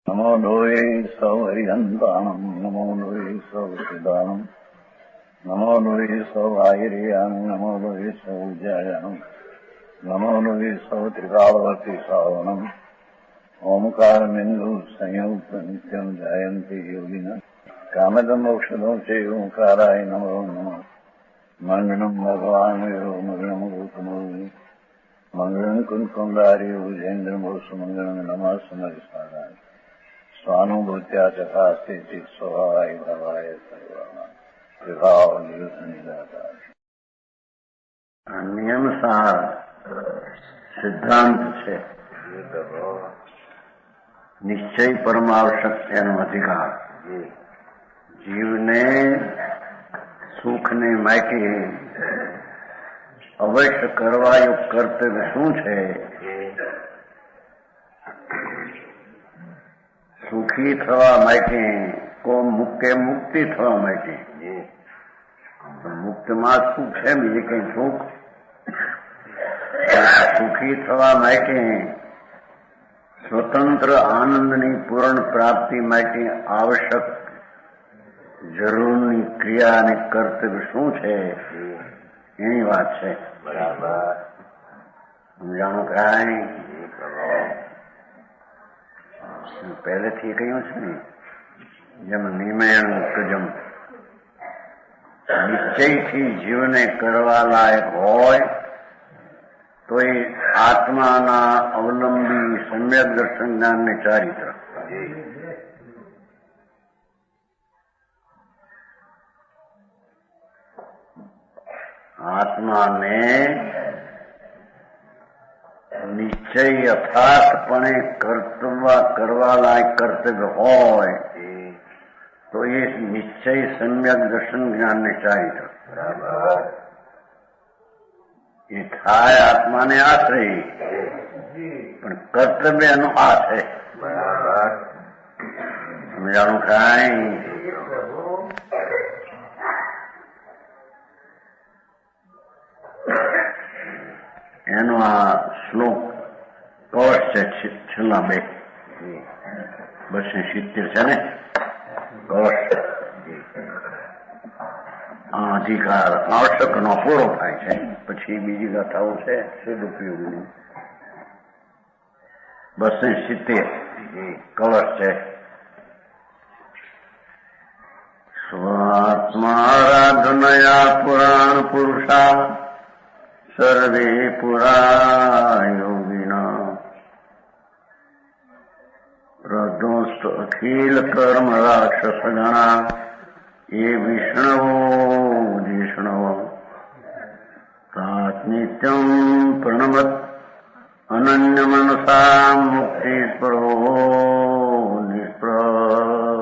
नमो लोये सौहरिहन्ताणम् नमो लोये सौचिदानम् नमो लोये सौभागिर्याम् नमो लोये सौजायानम् नमो लोये सौत्रिकालवती सावनम् ओंकारमिन्दु संयुक्त नित्यम् जयन्ति योगिनः कामदमोक्षदो चैव ओंकाराय नमो नमः मङ्गलम् भगवान् यो मङ्गलम् गौतमोऽपि मङ्गलम् कुन्कुण्डार्यो विजेन्द्रमोसुमङ्गलम् नमः समरिसाराय स्वानुभूत्या चकास्ते स्वभावाय भवाय सर्वाणां विभाव निरुद्ध नियम सार સિદ્ધાંત છે નિશ્ચય પરમાવશ્યક એનો અધિકાર જીવને સુખને માટે અવશ્ય કરવાયું કર્તવ્ય શું છે? સુખી થવા માટે મુક્તિ થવા માટે મુક્તમાં સુખ છે, બીજે કઈ સુખ? સુખી થવા માટે સ્વતંત્ર આનંદની પૂર્ણ પ્રાપ્તિ માટે આવશ્યક જરૂરની ક્રિયા અને કર્તવ્ય શું છે એની વાત છે. બરાબર સમજાણું કાંઈ? પહેલેથી કહ્યું છે ને, જેમ નિર્ણયણ મુક્તજમ નિશ્ચયથી જીવને કરવા લાયક હોય તો એ આત્માના અવલંબી સમ્યક દર્શન જ્ઞાનને ચારિત્ર. આત્માને નિશ્ચય યથાર્થપણે કરવા લાયક કર્તવ્ય હોય તો એ નિશ્ચય સમ્યક દર્શન જ્ઞાનને ચારિત્ર. બરાબર એ થાય આત્માને આશ્રય, પણ કર્તવ્ય એનો આ છે. બરાબર સમજાણું કાંઈ? એનો આ શ્લોક કવચ છે, છેલ્લા 270 છે ને કવચ. આ અધિકાર આવશ્યક નો પૂરો થાય છે, પછી બીજી ગાથાઓ છે સદુપયોગની. 270 કવચ છે. સ્વાત્મારાધનયા પુરાણ પુરુષા સર્વે પુરા યોગિના પ્રધોસ્ત અખિલ કર્મ રાક્ષસ ગણા એ વિષ્ણવો જીષ્ણવો તાત નિત્યમ પ્રણમત અનન્ય મનસા મુક્તિ સ્પૃહો નિષ્પ્રહ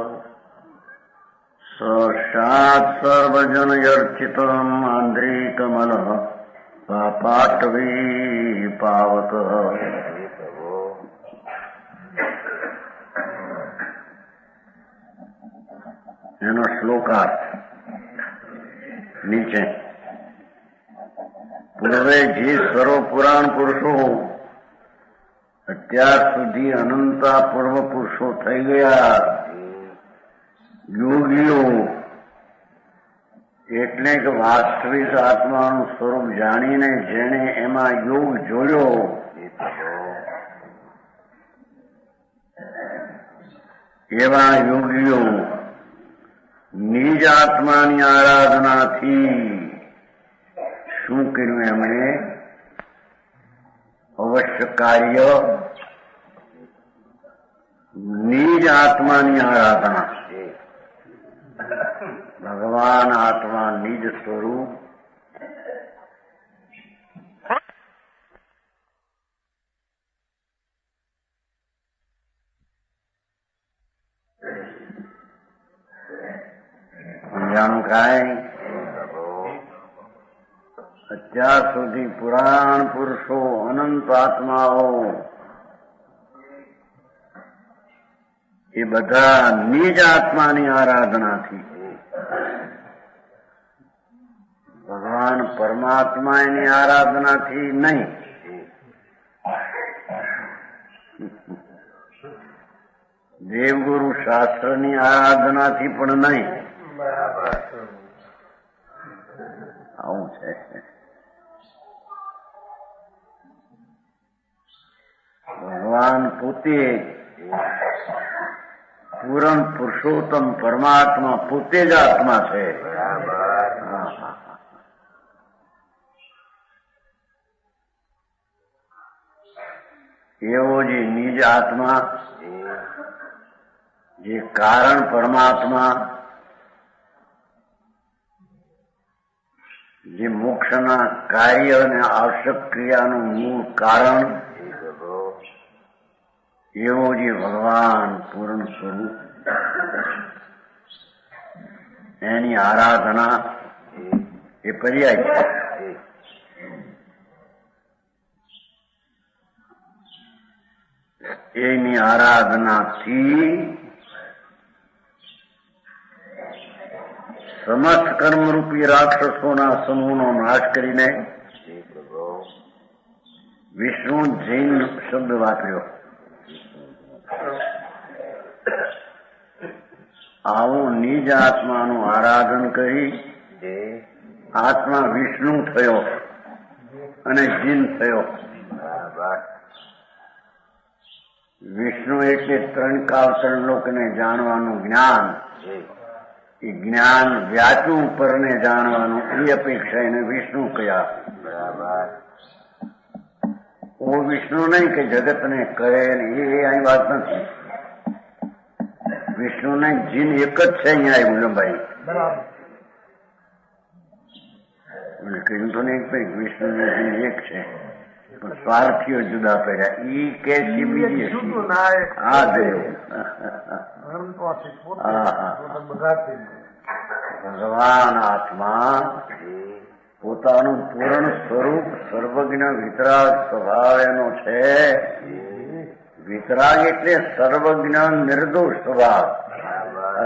સાક્ષાત સર્વજન યર્ચિતમ આંધ્રી કમલ પાપાટવી પાવક. એનો શ્લોકાર્થ નીચે. પૂર્વે જે સર્વ પુરાણ પુરુષો અત્યાર સુધી અનંતા પૂર્વ પુરુષો થઈ ગયા, યોગીઓ એટલે કે વાસ્તવિક આત્માનું સ્વરૂપ જાણીને જેણે એમાં યોગ જોડ્યો, એવા યોગીઓ નિજ આત્માની આરાધનાથી શું કર્યું? એમણે અવશ્ય કાર્ય નિજ આત્માની આરાધના. ભગવાન આત્મા નિજ સ્વરૂપ સમજાણું કાંઈ? અત્યાર સુધી પુરાણ પુરુષો અનંત આત્માઓ એ બધા નિજ આત્માની આરાધનાથી ભગવાન પરમાત્મા એની આરાધનાથી નહીં. દેવગુરુ શાસ્ત્રની આરાધનાથી પણ નહીં. આવું છે. ભગવાન પોતે પૂરણ પુરુષોત્તમ પરમાત્મા પોતે જ આત્મા છે. એવો જે નિજ આત્મા, જે કારણ પરમાત્મા, જે મોક્ષના કાર્ય અને આવશ્યક ક્રિયાનું મૂળ કારણ, એવો જે ભગવાન પૂર્ણ સ્વરૂપ, એની આરાધના એ પર્યાય છે. એની આરાધનાથી સમસ્ત કર્મરૂપી રાક્ષસોના સમૂહનો નાશ કરીને વિષ્ણુ જૈન શબ્દ વાપર્યો. આવું નિજ આત્માનું આરાધન કરી આત્મા વિષ્ણુ થયો અને જીન થયો. વિષ્ણુ એટલે ત્રણ કાળ ત્રણ લોકને જાણવાનું જ્ઞાન. એ જ્ઞાન વ્યાચું પરને જાણવાનું એ અપેક્ષા એને વિષ્ણુ કયા. ઓ વિષ્ણુ નહીં કે જગતને કહે એ અહીં વાત નથી. વિષ્ણુ ને જીન એક જ છે. અહીંયા આવ્યું લંબાઈ કહ્યું તો નહીં વિષ્ણુ ને જીન એક છે, પણ સ્વાર્થીઓ જુદા પડ્યા. ઈ કે બીજી હા ભગવાન આત્મા પોતાનું પૂર્ણ સ્વરૂપ સર્વજ્ઞ વિતરાગ સ્વભાવ એનો છે. વિતરાગ એટલે સર્વજ્ઞ નિર્દોષ સ્વભાવ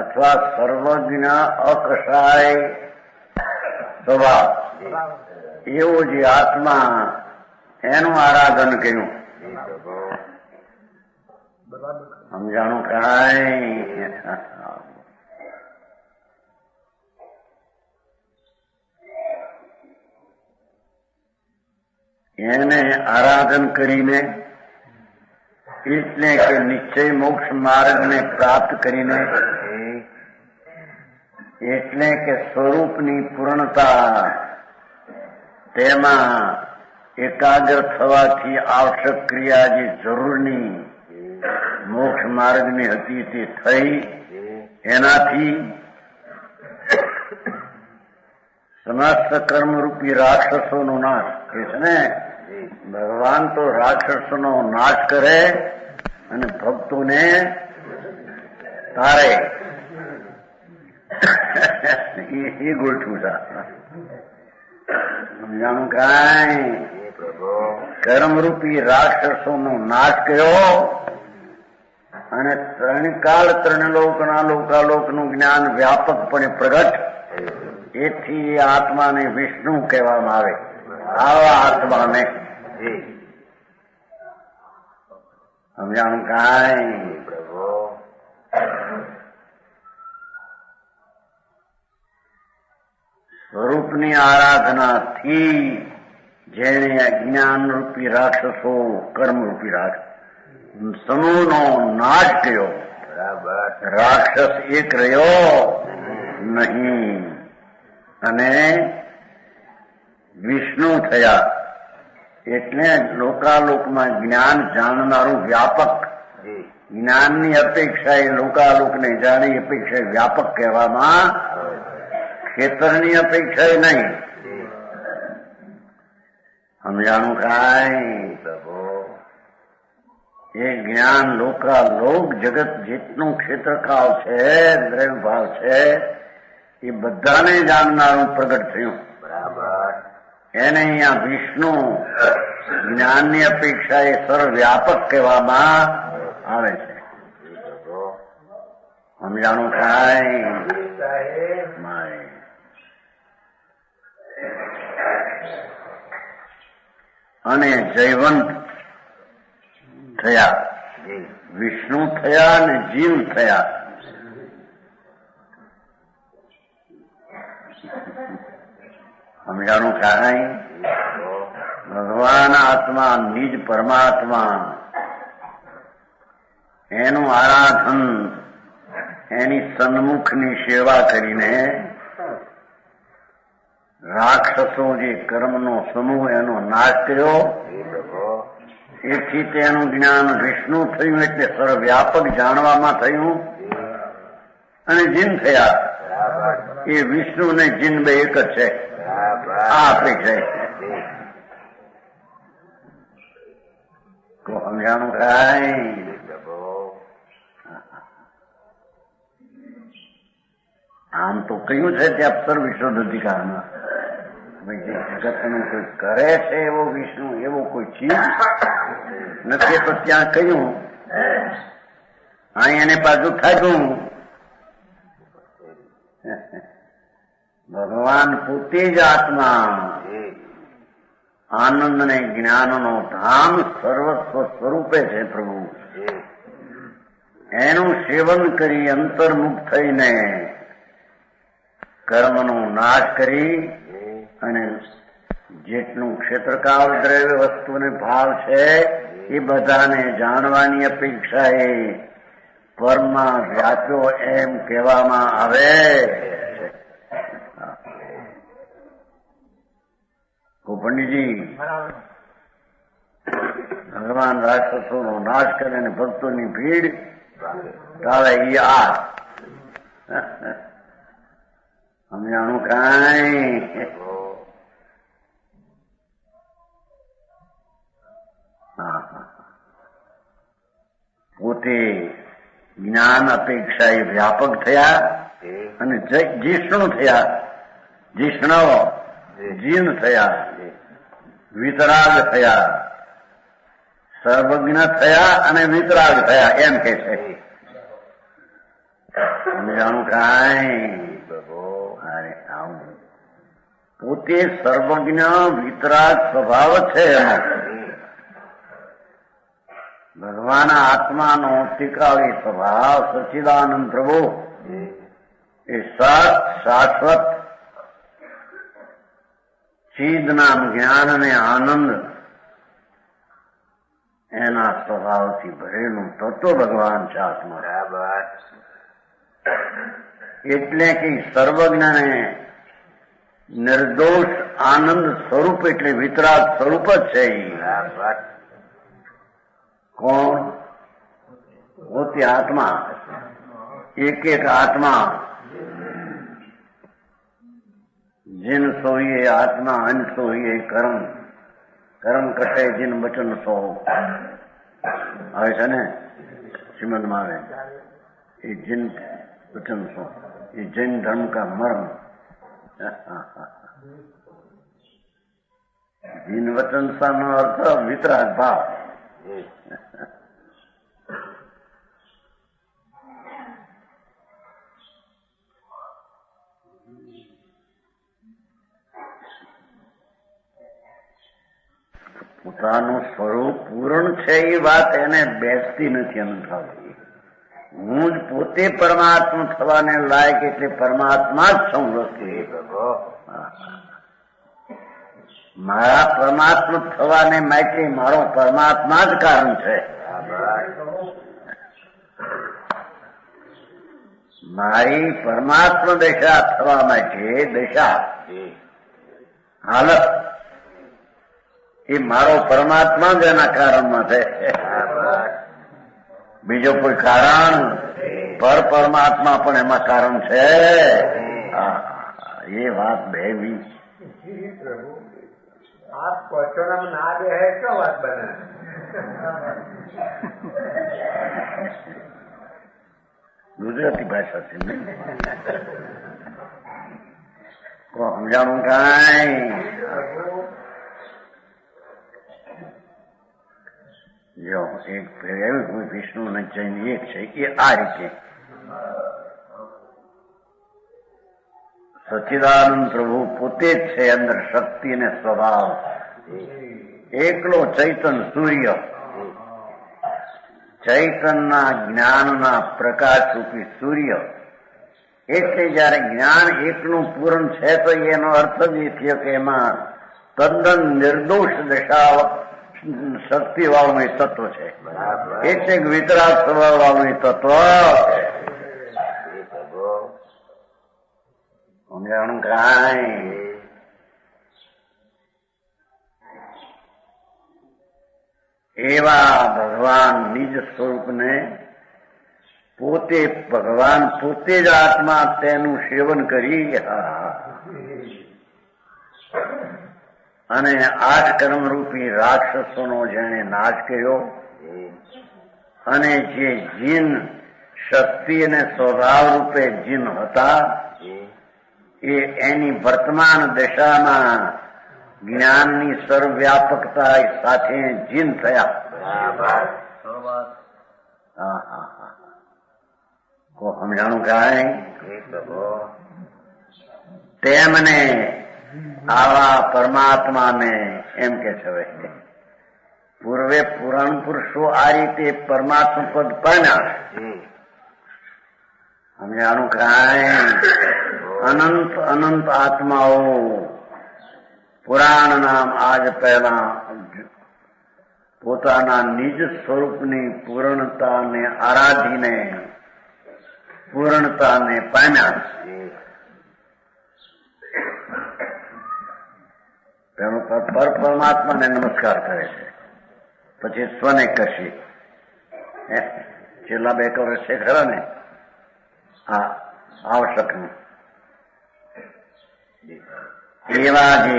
અથવા સર્વજ્ઞ અકસાય સ્વભાવ. એવો જે આત્મા એનું આરાધન કર્યું. સમજાણું કાંઈ? એને આરાધન કરીને એટલે કે નિશ્ચય મોક્ષ માર્ગને પ્રાપ્ત કરીને, એટલે કે સ્વરૂપની પૂર્ણતા તેમાં એકાગ્ર થવાથી આવશ્યક ક્રિયા જે જરૂરની મોક્ષ માર્ગની હતી તે થઈ. એનાથી સમસ્ત કર્મરૂપી રાક્ષસોનો નાશ કે છે ને. ભગવાન તો રાક્ષસોનો નાશ કરે અને ભક્તોને તારે. એ ગોઠવું છે. સમજાણું કાંઈ? કર્મરૂપી રાક્ષસોનો નાશ કર્યો અને ત્રણ કાળ ત્રણ લોકના લોકાલોકનું જ્ઞાન વ્યાપકપણે પ્રગટ. એથી એ આત્માને વિષ્ણુ કહેવામાં આવે. આવા આત્માને સમજાણું કાંઈ? સ્વરૂપની આરાધનાથી જેને અજ્ઞાન રૂપી રાક્ષસો કર્મરૂપી રાક્ષસ સમૂહનો નાશ કર્યો. રાક્ષસ એક રહ્યો નહીં અને વિષ્ણુ થયા. એટલે લોકાલોકમાં જ્ઞાન જાણનારું વ્યાપક. જ્ઞાનની અપેક્ષા એ લોકાલોકને જાણી અપેક્ષા વ્યાપક કહેવામાં, ક્ષેત્રની અપેક્ષા નહીં. સમજાણું કાંઈ? એ જ્ઞાન લોકાલોક જગત જેટલું ક્ષેત્રકાળ છે, દ્રવ્ય ભાવ છે, એ બધાને જાણનારું પ્રગટ થયું. એને અહીંયા વિષ્ણુ જ્ઞાનની અપેક્ષા એ સર્વવ્યાપક કહેવામાં આવે છે. સમજાણું કાંઈ? અને જયવંત થયા. વિષ્ણુ થયા અને જીવ થયા. સમજાણું કાંઈ? ભગવાન આત્મા, નિજ પરમાત્મા, એનું આરાધન, એની સન્મુખની સેવા કરીને રાક્ષસો જે કર્મનો સમૂહ એનો નાશ કર્યો, એથી તેનું જ્ઞાન વિષ્ણુ થયું એટલે સર્વવ્યાપક જાણવામાં થયું અને જીન થયા. એ વિષ્ણુ ને જીન બે એક જ છે. આ અપેક્ષા તો સમજાણું કાંઈ? આમ તો કહ્યું છે ત્યાં સર્વ વિશ્વ અધિકારમાં જે જગતનું કોઈ કરે છે એવો વિષ્ણુ એવો કોઈ ચીજ નથી. તો ત્યાં કહ્યું અહીં એને પાછું થાક્યું. ભગવાન પોતે જ આત્મા, આનંદ ને જ્ઞાનનો ધામ, સર્વસ્વ સ્વરૂપે છે પ્રભુ. એનું સેવન કરી અંતર્મુખ થઈને કર્મનો નાશ કરી અને જેટલું ક્ષેત્રકાળ દ્રવ્ય વસ્તુને ભાવ છે એ બધાને જાણવાની અપેક્ષા એ પરમાં વ્યાપ્યો એમ કહેવામાં આવે. પંડિતજી, ભગવાન રાક્ષસોનો નાશ કરે અને ભક્તોની ભીડ ટાળે એ આ સમજાણું કાંઈ? પોતે જ્ઞાન અપેક્ષા એ વ્યાપક થયા અને જીષ્ણુ થયા, જીષ્ણવ જીન થયા, વિતરાગ થયા, સર્વજ્ઞ થયા અને વિતરાગ થયા એમ કે છે. સમજાણું કાંઈ? પોતે સર્વજ્ઞ વિતરાગ સ્વભાવ છે એનો. ભગવાન આત્માનો ટીકાવી સ્વભાવ સચ્ચિદાનંદ પ્રભુ એ સત શાશ્વત ચિદનામ જ્ઞાન અને આનંદ એના સ્વભાવથી ભરેલું તત્વ ભગવાન છે આત્મા. બરાબર. એટલે કે સર્વજ્ઞને નિર્દોષ આનંદ સ્વરૂપ એટલે વિતરાગ સ્વરૂપ જ છે. કોણ? પોતે આત્મા. એક એક આત્મા जिन सोइए आत्मा अन सोइए कर्म, कर्म कटे जिन वचन सो આવે છે ને શ્રીમદમાં આવે એ जिन वचन सो ये जैन धर्म का मर्म. जिन वचन सा નો અર્થ વિતરાગ ભાવ. પોતાનું સ્વરૂપ પૂર્ણ છે એ વાત એને બેસતી નથી અનુભવતી. હું જ પોતે પરમાત્મા થવાને લાયક એટલે પરમાત્મા જ છું. મારા પરમાત્મા થવાને માટે મારો પરમાત્મા જ કારણ છે. મારી પરમાત્મા દશા થવા માટે દશા હાલત એ મારો પરમાત્મા જ એના કારણમાં છે. બીજો કોઈ કારણ? પર પરમાત્મા પણ એમાં કારણ છે. એ વાત બેવી आप क्वेश्चन ना दे है क्या बात बने? ગુજરાતી ભાષા છે ને સમજાણું કાંઈ? જો એક વિષ્ણુ ને જૈન એક છે એ આ રીતે સચ્ચિદાનંદ પ્રભુ પોતે જ છે અંદર શક્તિ ને સ્વભાવ. એકલો ચૈતન સૂર્ય ચૈતનના જ્ઞાનના પ્રકાશ રૂપી સૂર્ય. એટલે જયારે જ્ઞાન એકનું પૂરણ છે તો એનો અર્થ જ એ થયો કે એમાં તદ્દન નિર્દોષ દશા શક્તિ વાળું એ તત્વ છે. એટલે વિતરાગ સ્વભાવ વાળું એ તત્વ સમજાણું કાંઈ. એવા ભગવાન નિજ સ્વરૂપને પોતે ભગવાન પોતે જ આત્મા તેનું સેવન કરી અને આઠ કર્મરૂપી રાક્ષસોનો જેણે નાશ કર્યો અને જે જીન શક્તિ અને સ્વભાવ રૂપે જીન હતા એ એની વર્તમાન દશામાં જ્ઞાનની સર્વવ્યાપકતા સાથે જીન થયા. સમજાણું કાંઈ. તેમને આવા પરમાત્માને એમ કે છે પૂર્વે પુરાણ પુરુષો આ રીતે પરમાત્મા પદ પામ્યા. સમજાણું કાંઈ. અનંત અનંત આત્માઓ પુરાણ નામ આજ પહેલા પોતાના નિજ સ્વરૂપની પૂર્ણતાને આરાધીને પૂર્ણતાને પામ્યા. પેલો પર પરમાત્માને નમસ્કાર કરે છે, પછી સ્વને કરશે. છેલ્લા 2 વર્ષ છે ખરા ને આ આવશ્યક. એવા જે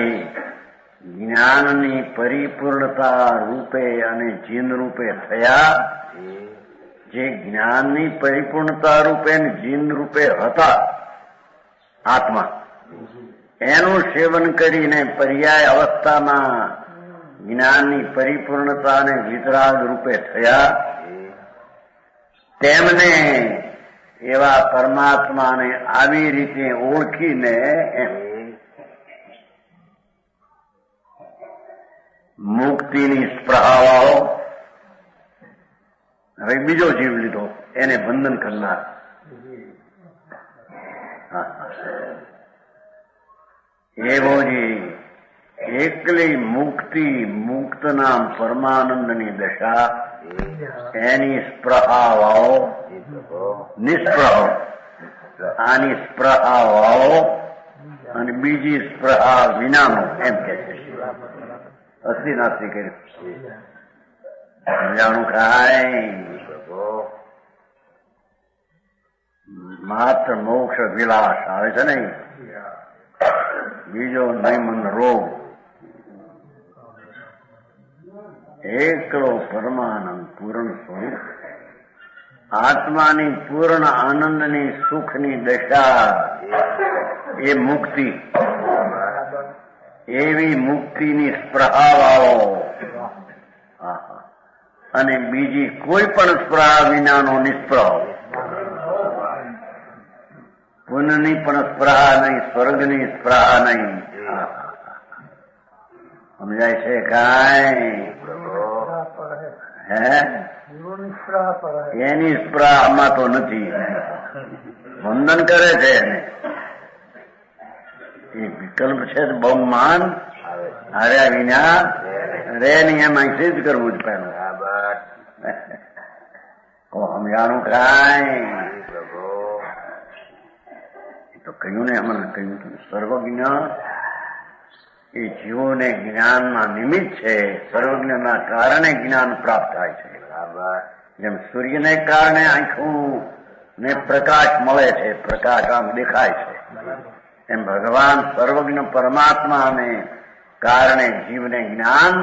જ્ઞાનની પરિપૂર્ણતા રૂપે અને જીન રૂપે થયા, જે જ્ઞાનની પરિપૂર્ણતા રૂપે અને જીન રૂપે હતા આત્મા, એનું સેવન કરીને પર્યાય અવસ્થામાં જ્ઞાનની પરિપૂર્ણતા અને વિતરાગ રૂપે થયા. તેમને એવા પરમાત્માને આવી રીતે ઓળખીને મુક્તિની સ્પૃહાવાળો, હવે બીજો જીવ લીધો એને બંધન કરનાર. એવો જે એકલી મુક્તિ મુક્ત નામ પરમાનંદની દશા, એની સ્પૃહાવાળો નિસ્પૃહ, આની સ્પૃહાવાળો અને બીજી સ્પૃહા વિનાનો એમ કે છે. અસલી નાસ્તી કર્યું. જાણું કાંઈ. માત્ર મોક્ષ વિલાસ આવે છે ને, બીજો નૈમન રોગ. એકલો પરમાનંદ પૂર્ણ સ્વરૂપ આત્માની પૂર્ણ આનંદની સુખની દશા એ મુક્તિ. એવી મુક્તિની સ્પૃહાવાળો અને બીજી કોઈ પણ સ્પૃહા વિનાનો નિસ્પૃહ. પુનઃની પણ સ્પૃહા નહીં, સ્વર્ગની સ્પૃહા નહીં. સમજાય છે કાંઈ? હે એની સ્પૃહા આમાં તો નથી. વંદન કરે છે એને, એ વિકલ્પ છે બહુ માન હાર્યા વિના રે નહીં. એમ અહીંથી જ કરવું જ પહેલું. સમજાણું કાંઈ. તો કહ્યું ને, હમણાં કહ્યું સર્વજ્ઞ એ જીવોને જ્ઞાનના નિમિત્ત છે. સર્વજ્ઞના કારણે જ્ઞાન પ્રાપ્ત થાય છે. જેમ સૂર્યને કારણે આંખું ને પ્રકાશ મળે છે, પ્રકાશ આમ દેખાય છે, એમ ભગવાન સર્વજ્ઞ પરમાત્માને કારણે જીવને જ્ઞાન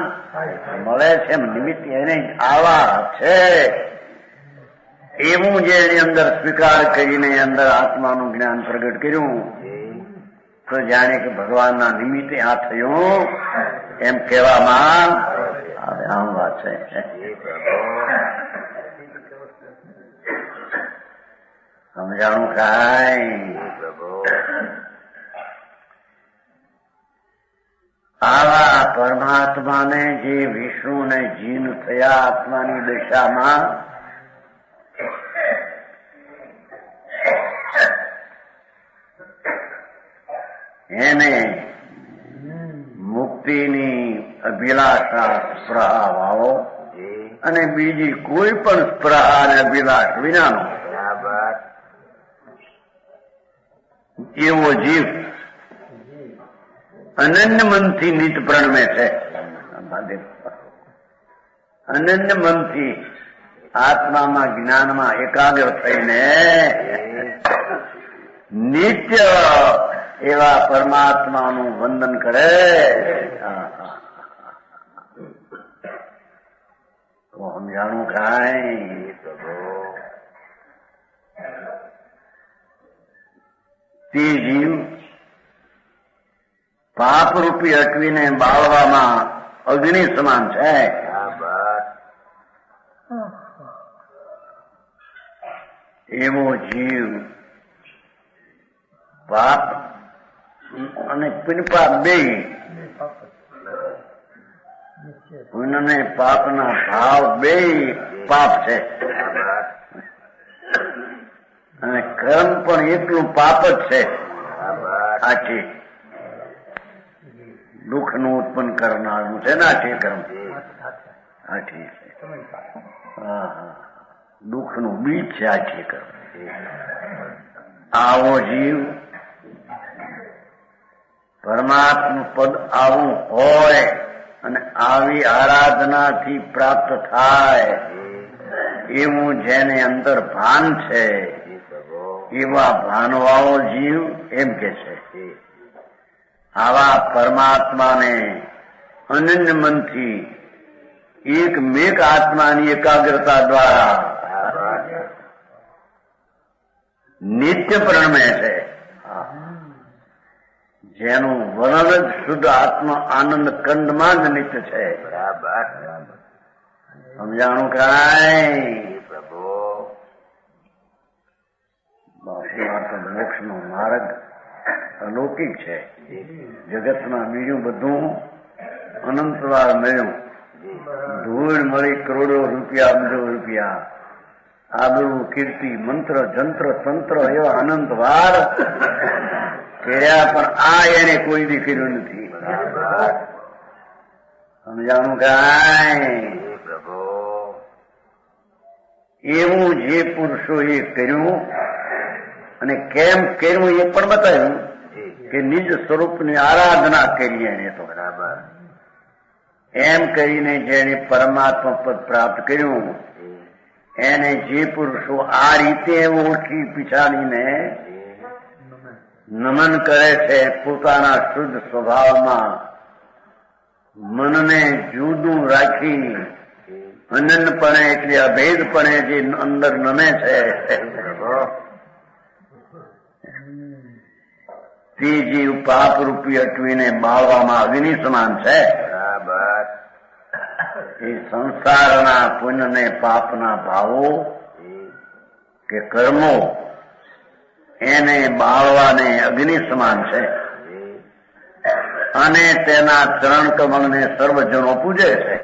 મળે છે. એમ નિમિત્ત એને આવા છે. એવું જે એની અંદર સ્વીકાર કરીને અંદર આત્માનું જ્ઞાન પ્રગટ કર્યું તો જાણે કે ભગવાનના નિમિત્તે આ થયું એમ કહેવામાં આવે. આમ વાત છે. સમજાણું કાંઈ. આવા પરમાત્માને જે વિષ્ણુ ને જીન થયા આત્માની દશામાં, એને મુક્તિની અભિલાષા સ્પૃહા વાળો અને બીજી કોઈ પણ સ્પૃહા અને અભિલાષ વિનાનો એવો જીવ અનન્ય મનથી નિત પ્રણમે છે. અનન્ય મનથી આત્મામાં જ્ઞાનમાં એકાગ્ર થઈને નિત્ય એવા પરમાત્માનું વંદન કરે. તો સમજાણું કાંઈ તે જીવ પાપરૂપી અટવીને બાળવામાં અગ્નિ સમાન છે. એવો જીવ પાપ અને પુણ્યપાપ બે પુણ્ય ને પાપના ભાવ બે પાપ છે અને કર્મ પણ એટલું પાપ જ છે. આથી દુઃખનું ઉત્પન્ન કરનારું છે ને આથી કર્મ. આથી દુઃખનું બીજ છે આથી કર્મ. આવો જીવ પરમાત્મા પદ આવું હોય અને આવી આરાધનાથી પ્રાપ્ત થાય એવું જેને અંદર ભાન છે એવા ભાનવાળો જીવ એમ કે છે આવા પરમાત્માને અનન્ય મનથી એક મેક આત્માની એકાગ્રતા દ્વારા નિત્ય પ્રણમે છે. જેનું વર્ણન જ શુદ્ધ આત્મા આનંદ કંદમાં જ નિત્ય છે. સમજાણું કાંઈ મોક્ષનો માર્ગ અલૌકિક છે. જગતમાં બીજું બધું અનંતવાર મળ્યું. ધૂળ મળી કરોડો રૂપિયા અબજો રૂપિયા આબરૂ કીર્તિ મંત્ર જંત્ર તંત્ર એવા અનંત વાર કર્યા પણ આ એને કોઈ દી કર્યું નથી. સમજાણું કાંઈ એવું જે પુરુષોએ કર્યું અને કેમ કર્યું એ પણ બતાવ્યું કે નિજ સ્વરૂપની આરાધના કરી એને તો બરાબર એમ કરીને જેને પરમાત્મા પદ પ્રાપ્ત કર્યું એને જે પુરુષો આ રીતે ઓળખી પીછાડીને નમન કરે છે પોતાના શુદ્ધ સ્વભાવમાં મનને જુદું રાખી અનન્યપણે એટલે અભેદપણે જે અંદર નમે છે તે જીવ પાપ રૂપી અટવીને બાળવામાં અગ્નિ સમાન છે. એ સંસારના પુણ્ય ને પાપના ભાવો કે કર્મો એને બાળવાને અગ્નિ સમાન છે અને તેના ચરણ કમળને સર્વજનો પૂજે છે.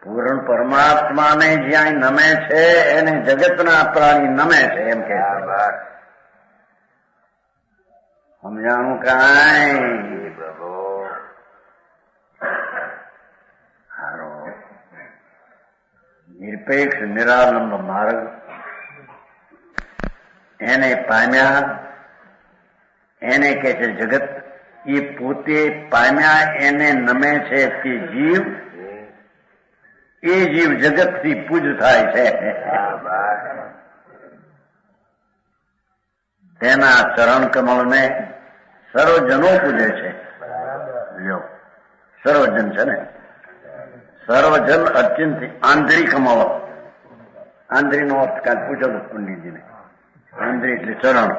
પૂર્ણ પરમાત્માને જ્યાં નમે છે એને જગતના પ્રાણી નમે છે એમ કે સમજાણું કાંઈ હારો નિરપેક્ષ નિરાલંબ માર્ગ એને પામ્યા એને કે છે જગત એ પોતે પામ્યા એને નમે છે તે જીવ એ જીવ જગતથી પૂજ થાય છે. તેના ચરણ કમળને સર્વજનો પૂજે છે. લ્યો સર્વજન છે ને સર્વજન અત્યંત આંધળી કમળ. આંધળીનો અર્થ કાલ પૂછો તો પંડિતજીને. આંધળી એટલે ચરણ.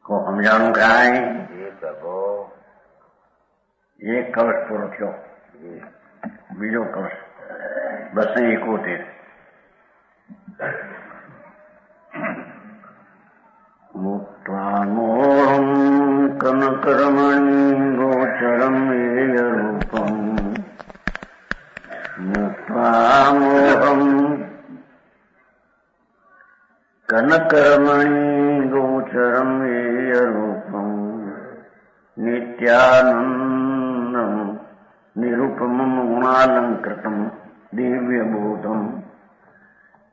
કો સમજાણું કાંઈ એક કલશ પૂરો થયો. બીજો કલશ 271 મુક્તામોહમ કનકરમણી ગોચરમ રૂપમ મુક્તામોહમ સચ્ચિદાનંદમ નિરૂપમમ ગુણાલંકૃતમ દિવ્યબોધમ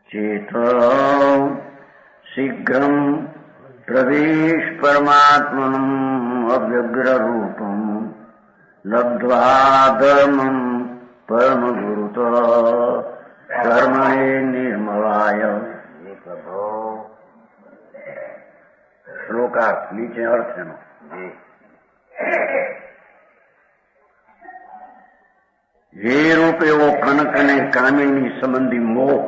ચેત શીઘ્રમ પ્રવેશ પરમાત્મનમ અવ્યગ્રરૂપમ લબ્ધ્વા ધર્મમ પરમગુરુત કર્મણે નિર્મળાય. શ્લોકાર્થ નીચે અર્થ એનો. જે રૂપ એવો કનક અને કામિની સંબંધી મોહ,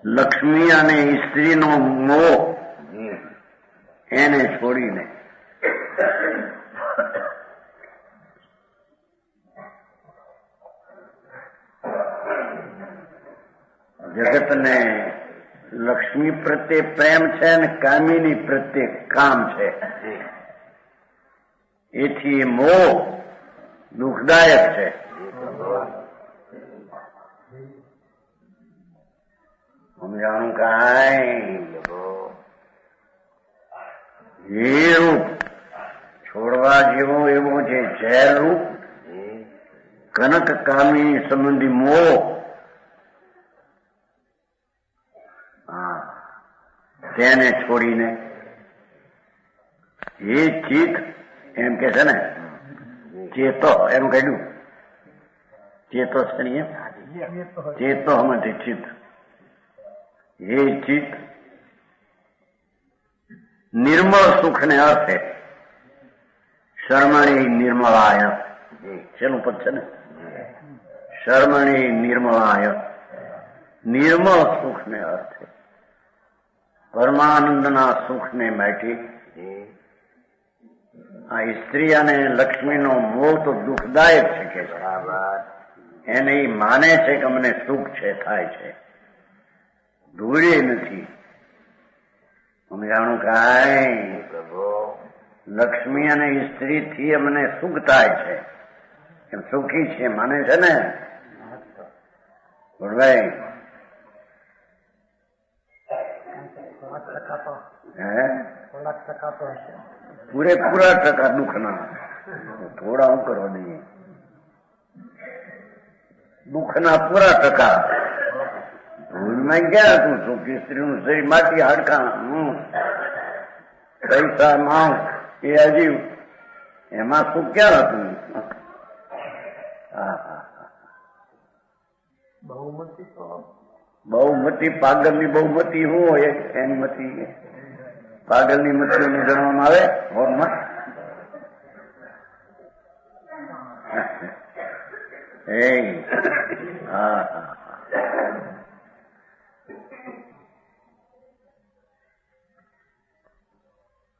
લક્ષ્મી અને સ્ત્રીનો મોહ, એને છોડીને જગતને લક્ષ્મી પ્રત્યે પ્રેમ છે અને કામિની પ્રત્યે કામ છે. એથી મોહ દુઃખદાયક છે. સમજાણું કાંઈ? એ રૂપ છોડવા જેવો એવો છે ઝેર રૂપ કનક કામી સંબંધી મોહ, તેને છોડીને એ ચિત્ત એમ કે છે ને, ચેતો એમ કહ્યું, ચેતો છે ચેતો હમણાં ચિત્ત, એ ચિત્ત નિર્મળ સુખને અર્થે શર્મણી નિર્મળાય. શેનું પદ છે ને? શર્મણી નિર્મળાય. નિર્મળ સુખને અર્થે પરમાનંદના સુખને માટે આ સ્ત્રી અને લક્ષ્મીનો મોહ તો દુઃખદાયક છે કે એને એ માને છે કે અમને સુખ છે, થાય છે, દૂરે નથી. સમજાણું કાંઈ? લક્ષ્મી અને સ્ત્રીથી અમને સુખ થાય છે, એમ સુખી છે માને છે ને. ભાઈ પૂરેપૂરા ટકા દુઃખના, થોડા હું કરવા દઈએ, દુઃખના પૂરા ટકા. ભૂલમાં ગયા તું સુખી સ્ત્રીનું શરીર માટી હાડકા પૈસા માંગ એ અજીવ, એમાં સુખ ક્યાં હતું? બહુમતી પાગલની બહુમતી શું હોય? એની મતી પાગલની મતીઓને ગણવામાં આવે હોરમાં.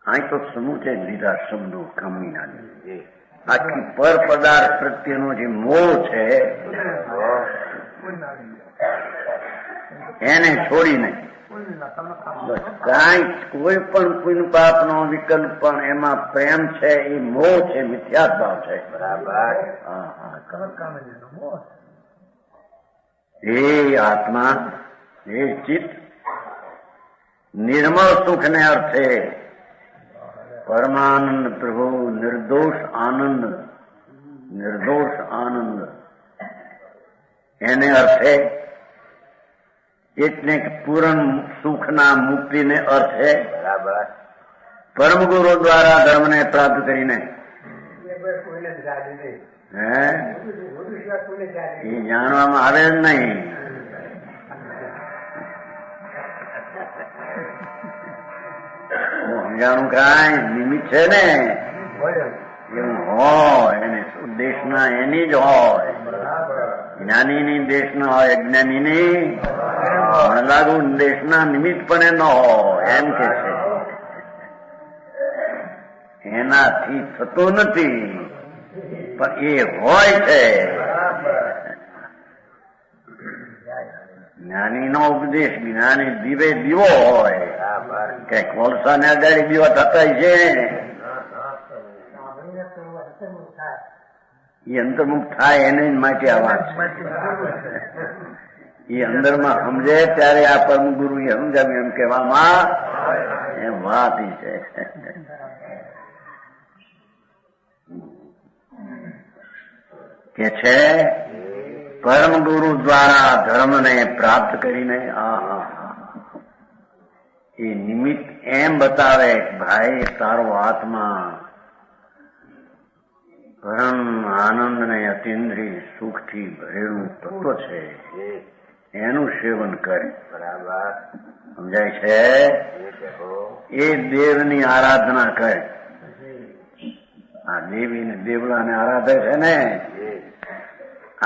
અહીં તો સમૂચે લીધા શબ્દો કામના. આખી પર પદાર્થ પ્રત્યેનો જે મોહ છે એને છોડીને કાંઈ કોઈ પણ પુણ્ય પાપ નો વિકલ્પ પણ એમાં પ્રેમ છે, એ મોહ છે, મિથ્યા ભાવ છે. બરાબર. એ આત્મા, એ ચિત્ત નિર્મળ સુખને અર્થે પરમાનંદ પ્રભુ નિર્દોષ આનંદ, નિર્દોષ આનંદ એને અર્થે એટલે પૂર્ણ સુખના મુક્તિને અર્થે બરાબર પરમ ગુરુ દ્વારા ધર્મને પ્રાપ્ત કરીને એ જાણવામાં આવે જ નહીં. સમજાણું કાંઈ? નિમિત્ત છે ને એવું હોય, એને દેશના એની જ હોય, જ્ઞાનીની દેશના હોય, અજ્ઞાનીની લાગુ દેશના નિમિત્ત પણ એનો હોય, એમ કે છે. એનાથી થતું નથી પણ એ હોય છે. જ્ઞાની નો ઉપદેશ, જ્ઞાની દીવે દીવો હોય, કે કોલસા ને અગાડી દીવા થતા છે, એ અંતર્મુખ થાય એને માટે આ વાત છે. એ અંદરમાં સમજે ત્યારે આ પરમ ગુરુ એ સમજાવ્યું એમ કહેવામાં એમ વાત છે. કે છે પરમ ગુરુ દ્વારા ધર્મને પ્રાપ્ત કરીને એ નિમિત્ત એમ બતાવે ભાઈ તારો આત્મા પરમ આનંદ ને અતિન્દ્રિય સુખથી ભરેલું તત્વ છે, એનું સેવન કરે. બરાબર સમજાય છે? એ દેવની આરાધના કરે. આ દેવી ને દેવડાને આરાધે છે ને,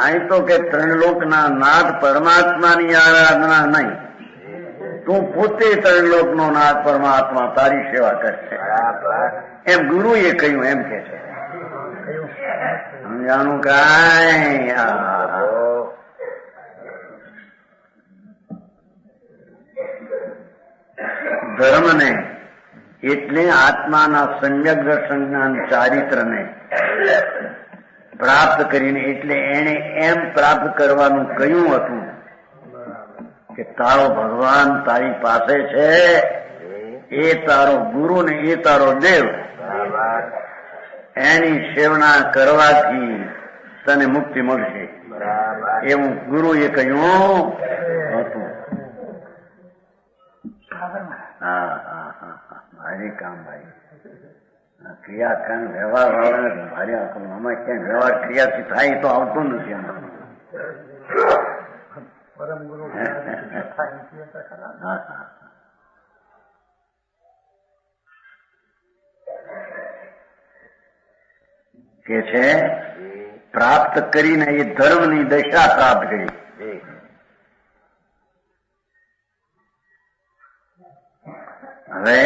અહીં તો કે ત્રણલોકના નાથ પરમાત્માની આરાધના નહીં, તું પોતે ત્રણલોકનો નાથ પરમાત્મા તારી સેવા કરશે એમ ગુરુએ કહ્યું. એમ કે છે સમજાનું કાંઈ? ધર્મને એટલે આત્માના સમ્યક દર્શનના ચારિત્રને પ્રાપ્ત કરીને, એટલે એને એમ પ્રાપ્ત કરવાનું કહ્યું હતું કે તારો ભગવાન તારી પાસે છે, એ તારો ગુરુ ને એ તારો દેવ, એની સેવના કરવાથી તને મુક્તિ મળશે એવું ગુરુએ કહ્યું હતું. ભારે કામ ભાઈ, ક્રિયા વ્યવહાર વાળા ભારે આપણું આમાં ક્યાંય વ્યવહાર ક્રિયાથી થાય તો આવતું નથી આમાં. કે છે પ્રાપ્ત કરીને એ ધર્મની દશા પ્રાપ્ત કરી. હવે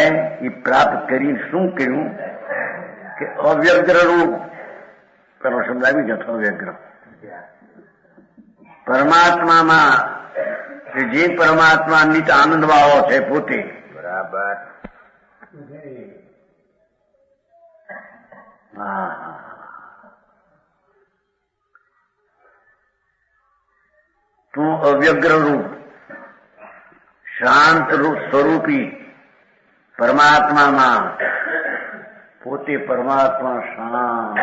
એ પ્રાપ્ત કરી શું કર્યું કે અવ્યગ્ર રૂપ, પેલો શબ્દ આવી જતો અવ્યગ્ર, પરમાત્મામાં જે પરમાત્મા નિત આનંદ વાળો છે પોતે. બરાબર. તું અવ્યગ્ર રૂપ શાંત રૂપ સ્વરૂપી પરમાત્મામાં પોતે પરમાત્મા શાંત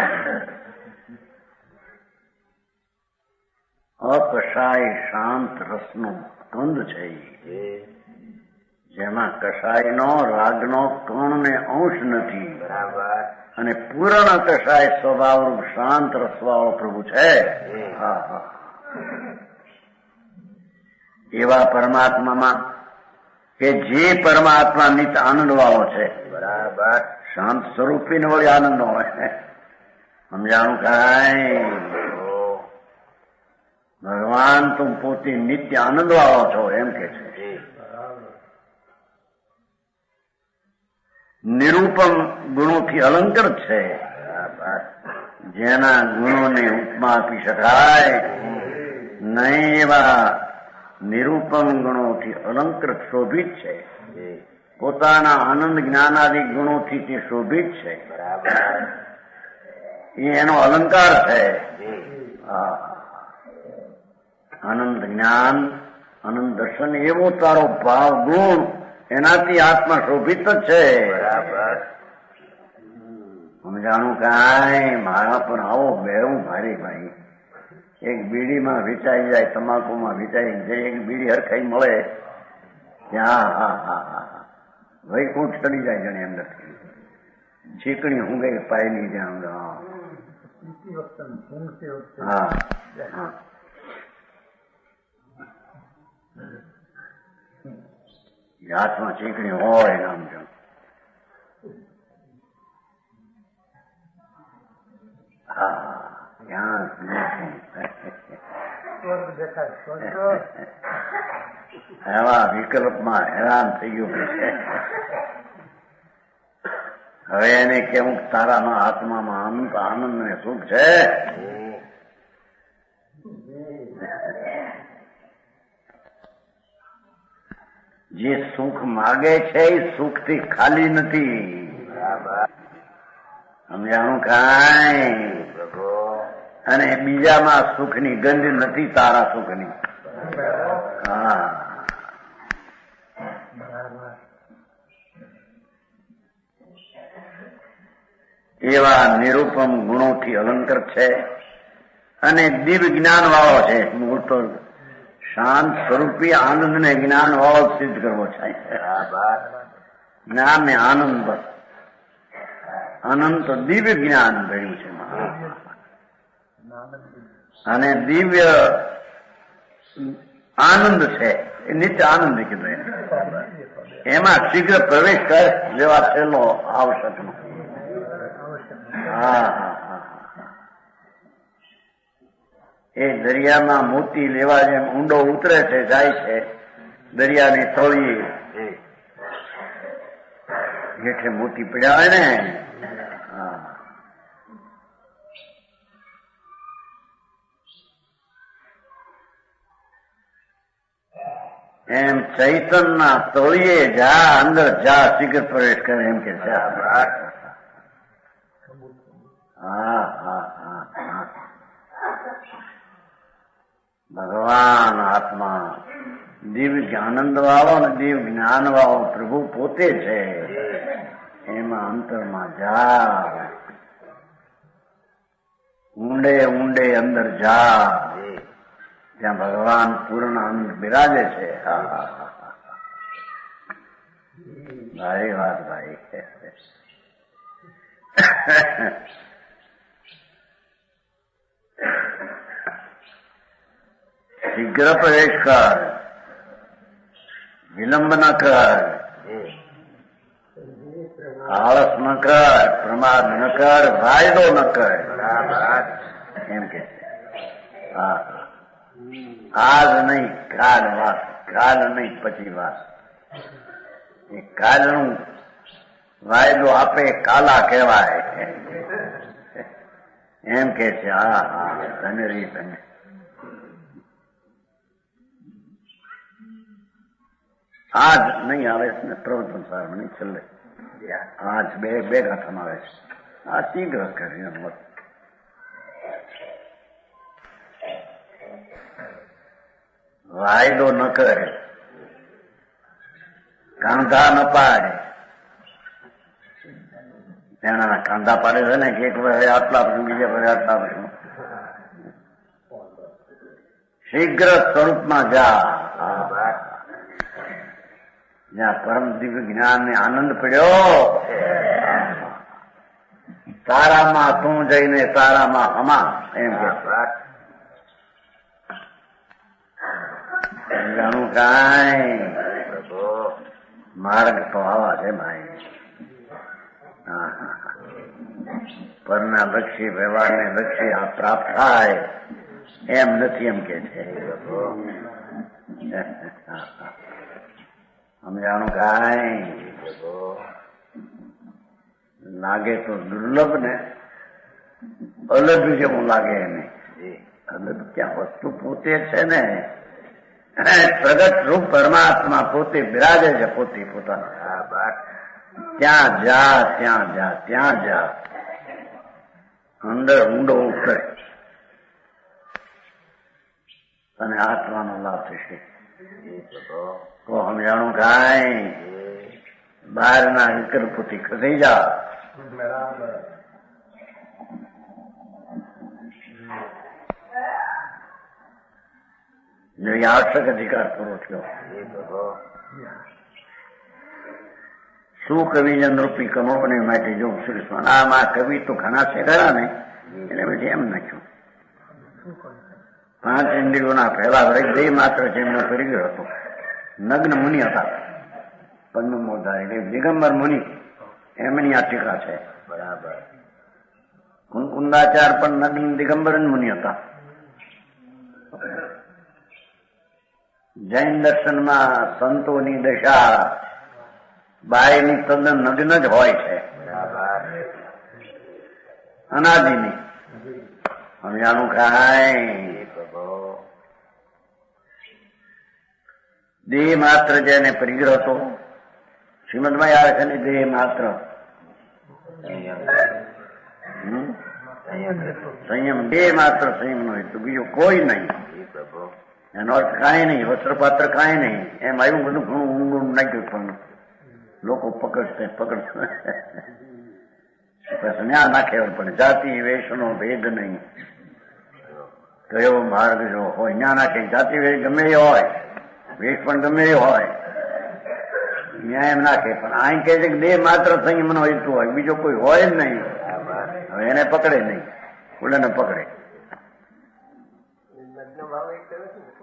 અકશાય શાંત રસનો કંદ છે, જેમાં કશાયનો રાગનો કણ ને અંશ નથી. બરાબર. અને પૂર્ણ કશાય સ્વભાવરૂપ શાંત રસવાળો પ્રભુ છે. એવા પરમાત્મામાં કે જે પરમાત્મા નિત આનંદ વાળો છે. બરાબર. શાંત સ્વરૂપી ને વળી આનંદ હોય. સમજાણું કાંઈ? ભગવાન તું પોતે નિત્ય આનંદ વાળો છો એમ કે છે. નિરૂપમ ગુણોથી અલંકૃત છે, જેના ગુણોને ઉપમા આપી શકાય નહીં એવા નિરૂપમ ગુણોથી અલંકૃત શોભિત છે. પોતાના આનંદ જ્ઞાનાદિક ગુણોથી તે શોભિત છે. બરાબર. એ એનો અલંકાર છે. આનંદ જ્ઞાન આનંદ દર્શન એવો તારો ભાવ ગુણ, એનાથી આત્મા શોભિત જ છે. બરાબર. સમજાણું કાંઈ? મારા પણ આવો બેવું ભારે ભાઈ. એક બીડીમાં વિચાઈ જાય, તમાકુમાં વિચાઈ જાય, એક બીડી હરખાઈ મળે ત્યાં વૈકુંઠ ચડી જાય જણે અંદર. ચીકણી હું ગઈ પાયલી જ્યાં હાથમાં ચીકણી હોય નામ જો. એવા વિકલ્પમાં હેરાન થઈ ગયું છે. હવે એને કેવું તારામાં આત્મામાં આનંદ ને સુખ છે. જે સુખ માગે છે એ સુખથી ખાલી નથી. સમજાણું કાંઈ? અને બીજામાં સુખની ગંધ નથી, તારા સુખની. એવા નિરૂપમ ગુણોથી અલંકૃત છે અને દિવ્ય જ્ઞાન વાળો છે. મૂળ તો શાંત સ્વરૂપી આનંદ ને જ્ઞાન વાળો સિદ્ધ કરવો છે. જ્ઞાન ને આનંદ, બસ આનંદ તો દિવ્ય જ્ઞાન ભર્યું છે અને દિવ્ય આનંદ છે એ નિત્ય આનંદ કીધું એને. એમાં શીઘ્ર પ્રવેશ કરે જેવા છેલ્લો આવશ્યક નથી. હા હા હા, એ દરિયામાં મોતી લેવા જેમ ઊંડો ઉતરે છે, જાય છે દરિયાની તળીએ, જેઠે મોતી પડ્યા હોય ને, એમ ચૈતનના તળિયે જા, અંદર જા, શીઘ્ર પ્રવેશ કરે એમ કે છે. હા હા હા હા, ભગવાન આત્મા દિવ્ય આનંદ વાળો ને દિવ્ય જ્ઞાન વાળો પ્રભુ પોતે છે. એમાં અંતરમાં જા, ઊંડે ઊંડે અંદર જા, જ્યાં ભગવાન પૂર્ણ આનંદ બિરાજે છે. ભાઈ વાત ભાઈ, શીઘ્ર પ્રવેશ કર, વિલંબ ન કર, આળસ ન કર, પ્રમાદ ન કર, વાયદો ન કર એમ કે છે. હા, આજ નહીં કાલ વાત, કાલ નહીં પછી વાત. એ કાલનું વાયદો આપે કાલા કહેવાય એમ કે છે. હા હા, તને રહી તને આજ નહીં આવે છે ને પ્રવચન સારું નહીં છેલ્લે આજ બે ગાથામાં આવે છે. આ શીઘ્ર કરી વાયદો ન કરે, કાંધા ન પાડે. એના કાંધા પાડે છે ને કે એક વર્ષે આટલા પછી, બીજા વર્ષે આટલા પછી. શીઘ્ર સ્વરૂપમાં જા, જ્યાં પરમ દિવ્ય જ્ઞાન ને આનંદ પડ્યો. તારામાં તું જઈને તારામાં હમા એમ કે જાણું કાંઈ માર્ગ તો આવા છે ભાઈ. પરના લક્ષી વ્યવહારને લક્ષી આ પ્રાપ્ત થાય એમ નથી એમ કે છે. સમજાણું કાંઈ લાગે તો દુર્લભ ને અલગ જેવું લાગે એને. અલગ ક્યાં વસ્તુ પોતે છે ને, પ્રગટ રૂપ પરમાત્મા પોતે બિરાજે છે, પોતે પોતાના. ત્યાં જા, ત્યાં જા, ત્યાં જા, અંદર ઊંડો ઉતરે અને આત્માનો લાભ થશે. તો સમજાણું કાંઈ બહારના વિકલ્પોથી ખસી જા. जो आवश्यक अधिकार पूरो थयो શું કવિજન રૂપી કમોપણી માટે જો શ્રી સોનામાં કવિ તો ઘણા છે ખરા ને, એટલે પછી એમ નાખ્યું 5 ઇન્દ્રિયોના પહેલા દેહ માત્ર છે એમનો પરિગ્રહ હતો. નગ્ન મુનિ હતા, પદ્મમોધારી દિગંબર મુનિ, એમની આ ટીકા છે. બરાબર. કુંકુંદાચાર પણ નગ્ન દિગંબર મુનિ હતા. જૈન દર્શનમાં સંતોની દશા બાયની તદ્દન નગ્ન જ હોય છે, અનાદિની. સમજાણું કાંઈ દેહ માત્ર જેને પરિગ્રહ હતો, શ્રીમદમાં આવે છે ને દેહ માત્ર સંયમ, દેહ માત્ર સંયમ નો હેતુ, બીજું કોઈ નહીં. એનો અર્થ કાંઈ નહીં, વસ્ત્રપાત્ર કાંઈ નહીં. એમ આવ્યું બધું ઘણું ઊંડું નાખ્યું, પણ લોકો પકડશે પછી ન્યા નાખે. પણ જાતિ વેશનો ભેદ નહીં, કયો માર્ગ જો હોય જ્ઞાના કઈ જાતિ વેશ ગમે એ હોય, વેશ પણ ગમે એ હોય, ત્યાં એમ નાખે. પણ અહીં કહે છે કે દેહ માત્ર સંયમનો હેતુ હોય, બીજો કોઈ હોય જ નહીં. હવે એને પકડે નહીં, ઓલાને પકડે.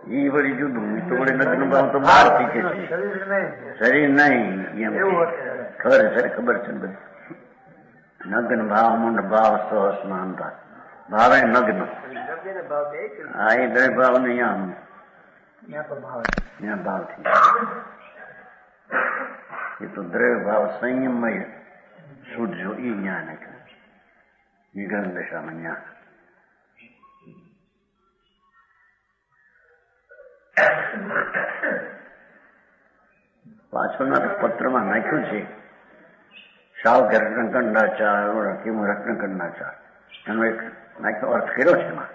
ઈ વળી જુદું. તો વળી લગ્ન ભાવ તો બહાર શીખે છે, શરીર નહીં. એમ ખબર છે બધી. નગ્ન ભાવ, મુંડ ભાવ, સ્વસ્નાનતા ભાવે નગ્ન. હા, એ દ્રવ્ય ભાવ ને ત્યાં ભાવ થી. એ તો દ્રવ્ય ભાવ સંયમમય સૂઝજો એ જ્ઞાન નિગ્રહ દશામાં જ્ઞાન. પાછળના પત્રમાં નાખ્યું છે સાવ રત્નકંડાચાર કેમ રત્નકંડાચાર એનો એક નાખ્યો અર્થ કર્યો છે એમાં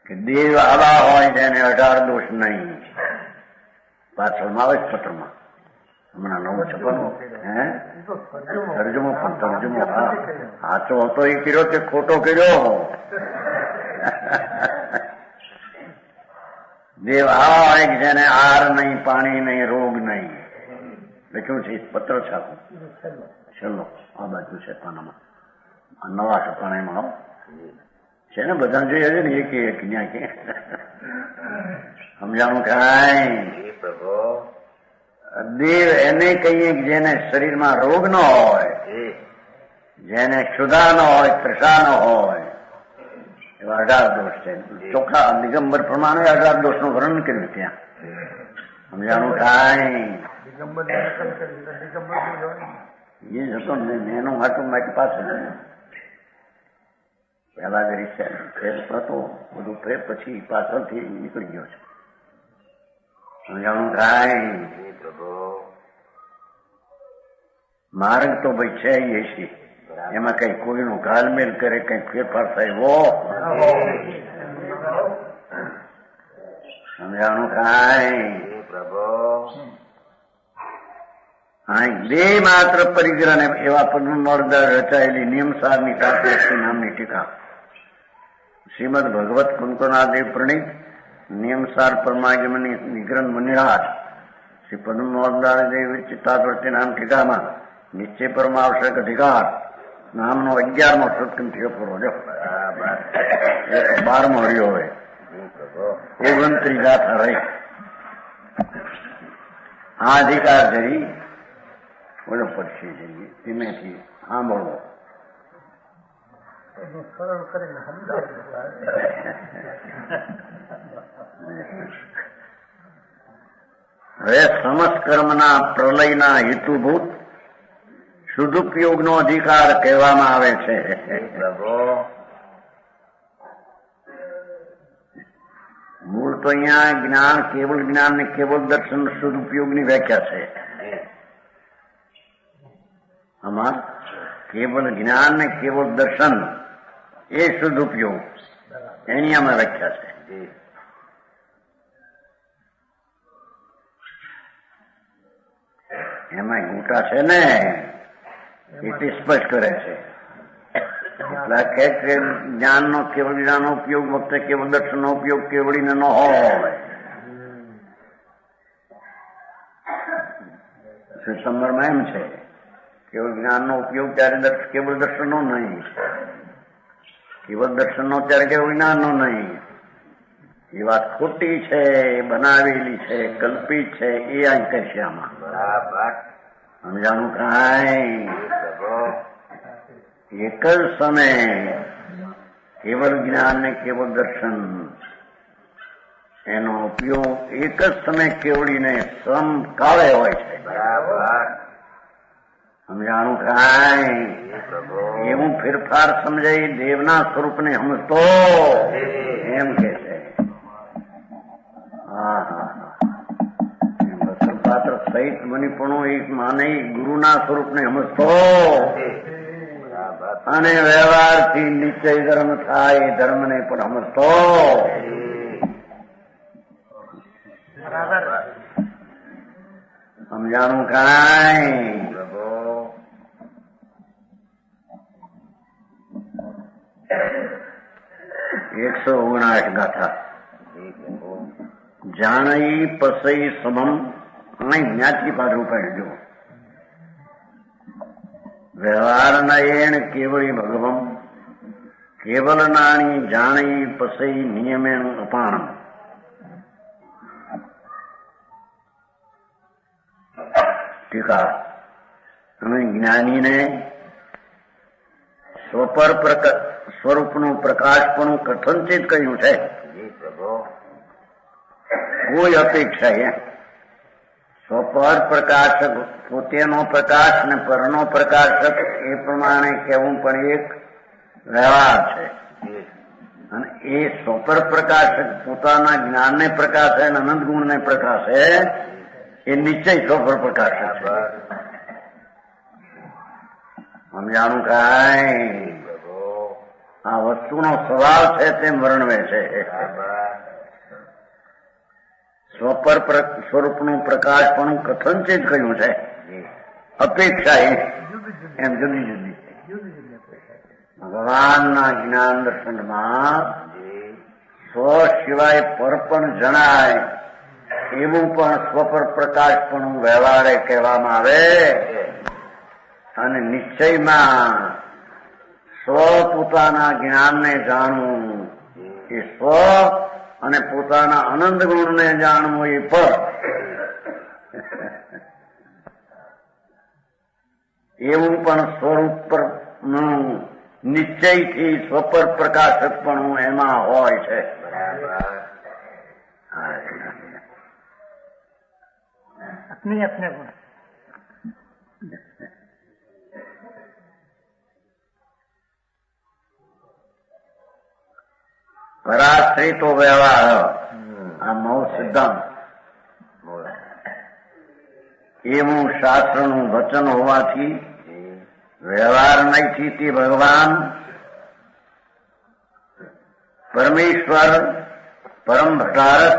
કે દેવ આવા હોય જેને 18 દોષ નહીં. પાછળમાં આવે પત્રમાં હમણાં નવું છપાનું તરજમો પણ તરજમો સાચો હતો એ કર્યો કે ખોટો કર્યો. દેવ આવા હોય જેને આર નહીં, પાણી નહીં, રોગ નહીં. લખ્યું છે પત્ર છાપું છેલ્લો આ બાજુ છે પાનામાં, નવા છપાણામાં છે ને બધા જોઈએ છે ને એક એક ન્યા કે સમજાણું કાંઈ. દેવ એને કહીએ કે જેને શરીરમાં રોગ ન હોય, જેને ક્ષુધા ન હોય, તૃષા ન હોય, એવા 18 દોષ છે. ચોખ્ખા દિગંબર પ્રમાણે 18 દોષ નું વર્ણન કર્યું ત્યાં. સમજાણું કાંઈ. એ જતો એનું હાટું માટી પાસે પેલા ઘડી ફેર હતો બધું ફેર પછી પાછળથી નીકળી ગયો છે. સમજાણું કાંઈ. માર્ગ તો ભાઈ છે એ છે, એમાં કઈ કોઈનું ઘાલમેલ કરે કઈ ફેરફાર થાય એવો સમજાણું કાંઈ. હા, દેહ માત્ર પરિગ્રહ ને એવા પદ્મમોર્દર રચાયેલી નિયમસારની સાથે નામની ટીકા શ્રીમદ ભગવત કુંકુનાદેવ પ્રણીત નિયમસાર પરમાગમની નિગ્રહ મુનિરાજ શ્રી પદ્મમોર્દાદેવ ચિત્તાદૃષ્ટિ નામ ટીકામાં નિશ્ચય પરમાવશ્યક અધિકાર નામનો 11મો સત્કંઠીય પૂરો જો 12મો હરિયો હોય 29 ગાથા રહી. આ અધિકાર જરી બોલો પછી જઈએ ધીમેથી સાંભળવો. હવે સમસ્કર્મના પ્રલયના હેતુભૂત સદુપયોગનો અધિકાર કહેવામાં આવે છે. મૂળ તો અહીંયા જ્ઞાન, કેવળ જ્ઞાન ને કેવળ દર્શન સદુપયોગની વ્યાખ્યા છે. આમાં કેવળ જ્ઞાન ને કેવળ દર્શન એ સદુપયોગ એની આમાં વ્યાખ્યા છે. એમાં ગૂંટા છે ને એ સ્પષ્ટ કરે છે. એટલે કે જ્ઞાનનો કેવળ જ્ઞાનનો ઉપયોગ વખતે કેવળ દર્શનનો ઉપયોગ કેવળીને ન હોય. શ્વેતાંબરમાં એમ છે કેવળ જ્ઞાનનો ઉપયોગ ત્યારે કેવળ દર્શનનો નહીં, કેવળ દર્શનનો ત્યારે કેવળ જ્ઞાનનો નહીં. એ વાત ખોટી છે, બનાવેલી છે, કલ્પિત છે. એ અહીં કરશે આમાં સમજાણું કાંઈ. એક જ સમય કેવળ જ્ઞાન ને કેવળ દર્શન એનો ઉપયોગ એક જ સમય કેવળીને સમકાળે હોય છે. સમજાણું કાંઈ. એવું ફેરફાર સમજાય દેવના સ્વરૂપને સમજતો એમ કે છે. હા હા પાત્ર સહિત મનીપણું એક માને ગુરુના સ્વરૂપને સમજતો અને વ્યવહારથી નિશ્ચય ધર્મ થાય એ ધર્મને પણ સમજતો. સમજાણું કાંઈ. 159 ગાથા. જાણઈ પસઈ સમમ અહીં જ્ઞાતિ પાછું પડજો. વ્યવહાર નયેણ કેવળી ભગવમ કેવલ નાણી જાણી પસઈ નિયમેણ અપાણમ. ટીકા. અમે જ્ઞાનીને સ્વરૂપનું પ્રકાશપણું કથનચિત કહ્યું છે. કોઈ અપેક્ષા સ્વપર પ્રકાશક પોતેનો પ્રકાશ ને પરનો પ્રકાશક એ પ્રમાણે કહેવું પણ એક વ્યવહાર છે. અને એ સ્વપર પ્રકાશક પોતાના જ્ઞાનને પ્રકાશે અને અનંત ગુણને પ્રકાશે એ નિશ્ચય સ્વપર પ્રકાશક છે. સમજાણું કાંઈ આ વસ્તુનો સ્વભાવ છે તે વર્ણવે છે. સ્વપર સ્વરૂપનું પ્રકાશપણું કથનચિત કહ્યું છે. અપેક્ષા એમ જુદી જુદી ભગવાનના જ્ઞાન દર્શનમાં સ્વ સિવાય પર પણ જણાય એવું પણ સ્વપર પ્રકાશપણું વ્યવહારે કહેવામાં આવે. અને નિશ્ચયમાં સ્વ પોતાના જ્ઞાનને જાણવું એ સ્વ અને પોતાના અનંત ગુણને જાણવું એ પર. એવું પણ સ્વરૂપ પર નિશ્ચયથી સ્વપર પ્રકાશકપણું એમાં હોય છે. अपने अपने गुण પરાશ્રિતો વ્યવહાર આ નવ સિદ્ધાંત એવું શાસ્ત્રનું વચન હોવાથી વ્યવહાર નહીંથી તે ભગવાન પરમેશ્વર પરમ ભટારક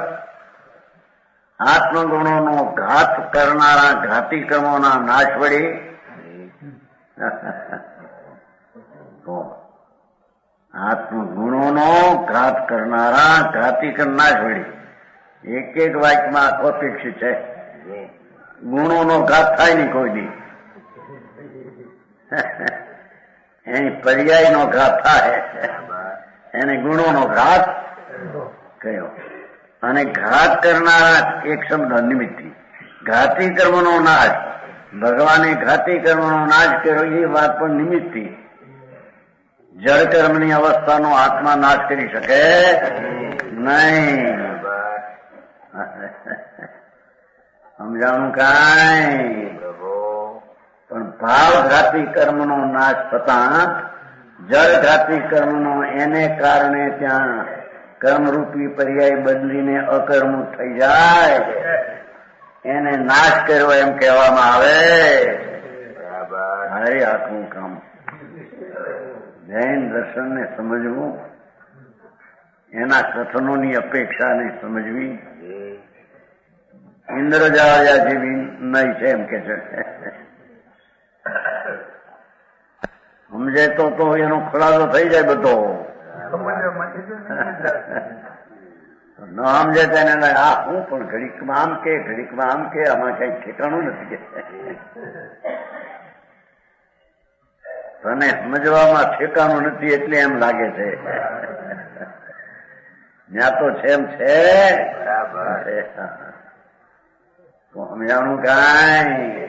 આત્મગુણોનો ઘાત કરનારા ઘાતી કર્મોના નાશ વડે આત્મગુણોનો ઘાત કરનારા ઘાતી નાશ વડે એક એક વાક્યમાં આખો અપેક્ષિત છે. ગુણોનો ઘાત થાય નહીં કોઈ દી. એની પર્યાયનો ઘાત થાય એને ગુણોનો ઘાત કયો. અને ઘાત કરનારા એક શબ્દ નિમિત્તથી ઘાતી કર્મનો નાશ ભગવાને ઘાતી કર્મનો નાશ કર્યો એ વાત પણ નિમિત્તથી. જળ કર્મની અવસ્થાનો આત્મા નાશ કરી શકે નહીં. સમજાણું કાંઈ. પણ ભાવઘાતી કર્મનો નાશ થતા જળઘાતી કર્મનો એને કારણે ત્યાં કર્મરૂપી પર્યાય બદલીને અકર્મ થઈ જાય એને નાશ કર્યો એમ કહેવામાં આવે. હારે આખું કામ જૈન દર્શનને સમજવું એના કથનોની અપેક્ષાને સમજવી ઇન્દ્રજાળિયા જેવી નહીં છે એમ કે છે. સમજે તો એનો ખુલાસો થઈ જાય બધો. ન સમજે તેને આ હું પણ ઘડીકમાં આમ કે ઘડીકમાં આમ કે આમાં કઈ ઠેકાણું નથી. તને સમજવામાં ઠેકાણું નથી એટલે એમ લાગે છે. ત્યાં તો છે એમ છે. સમજાણું કાંઈ.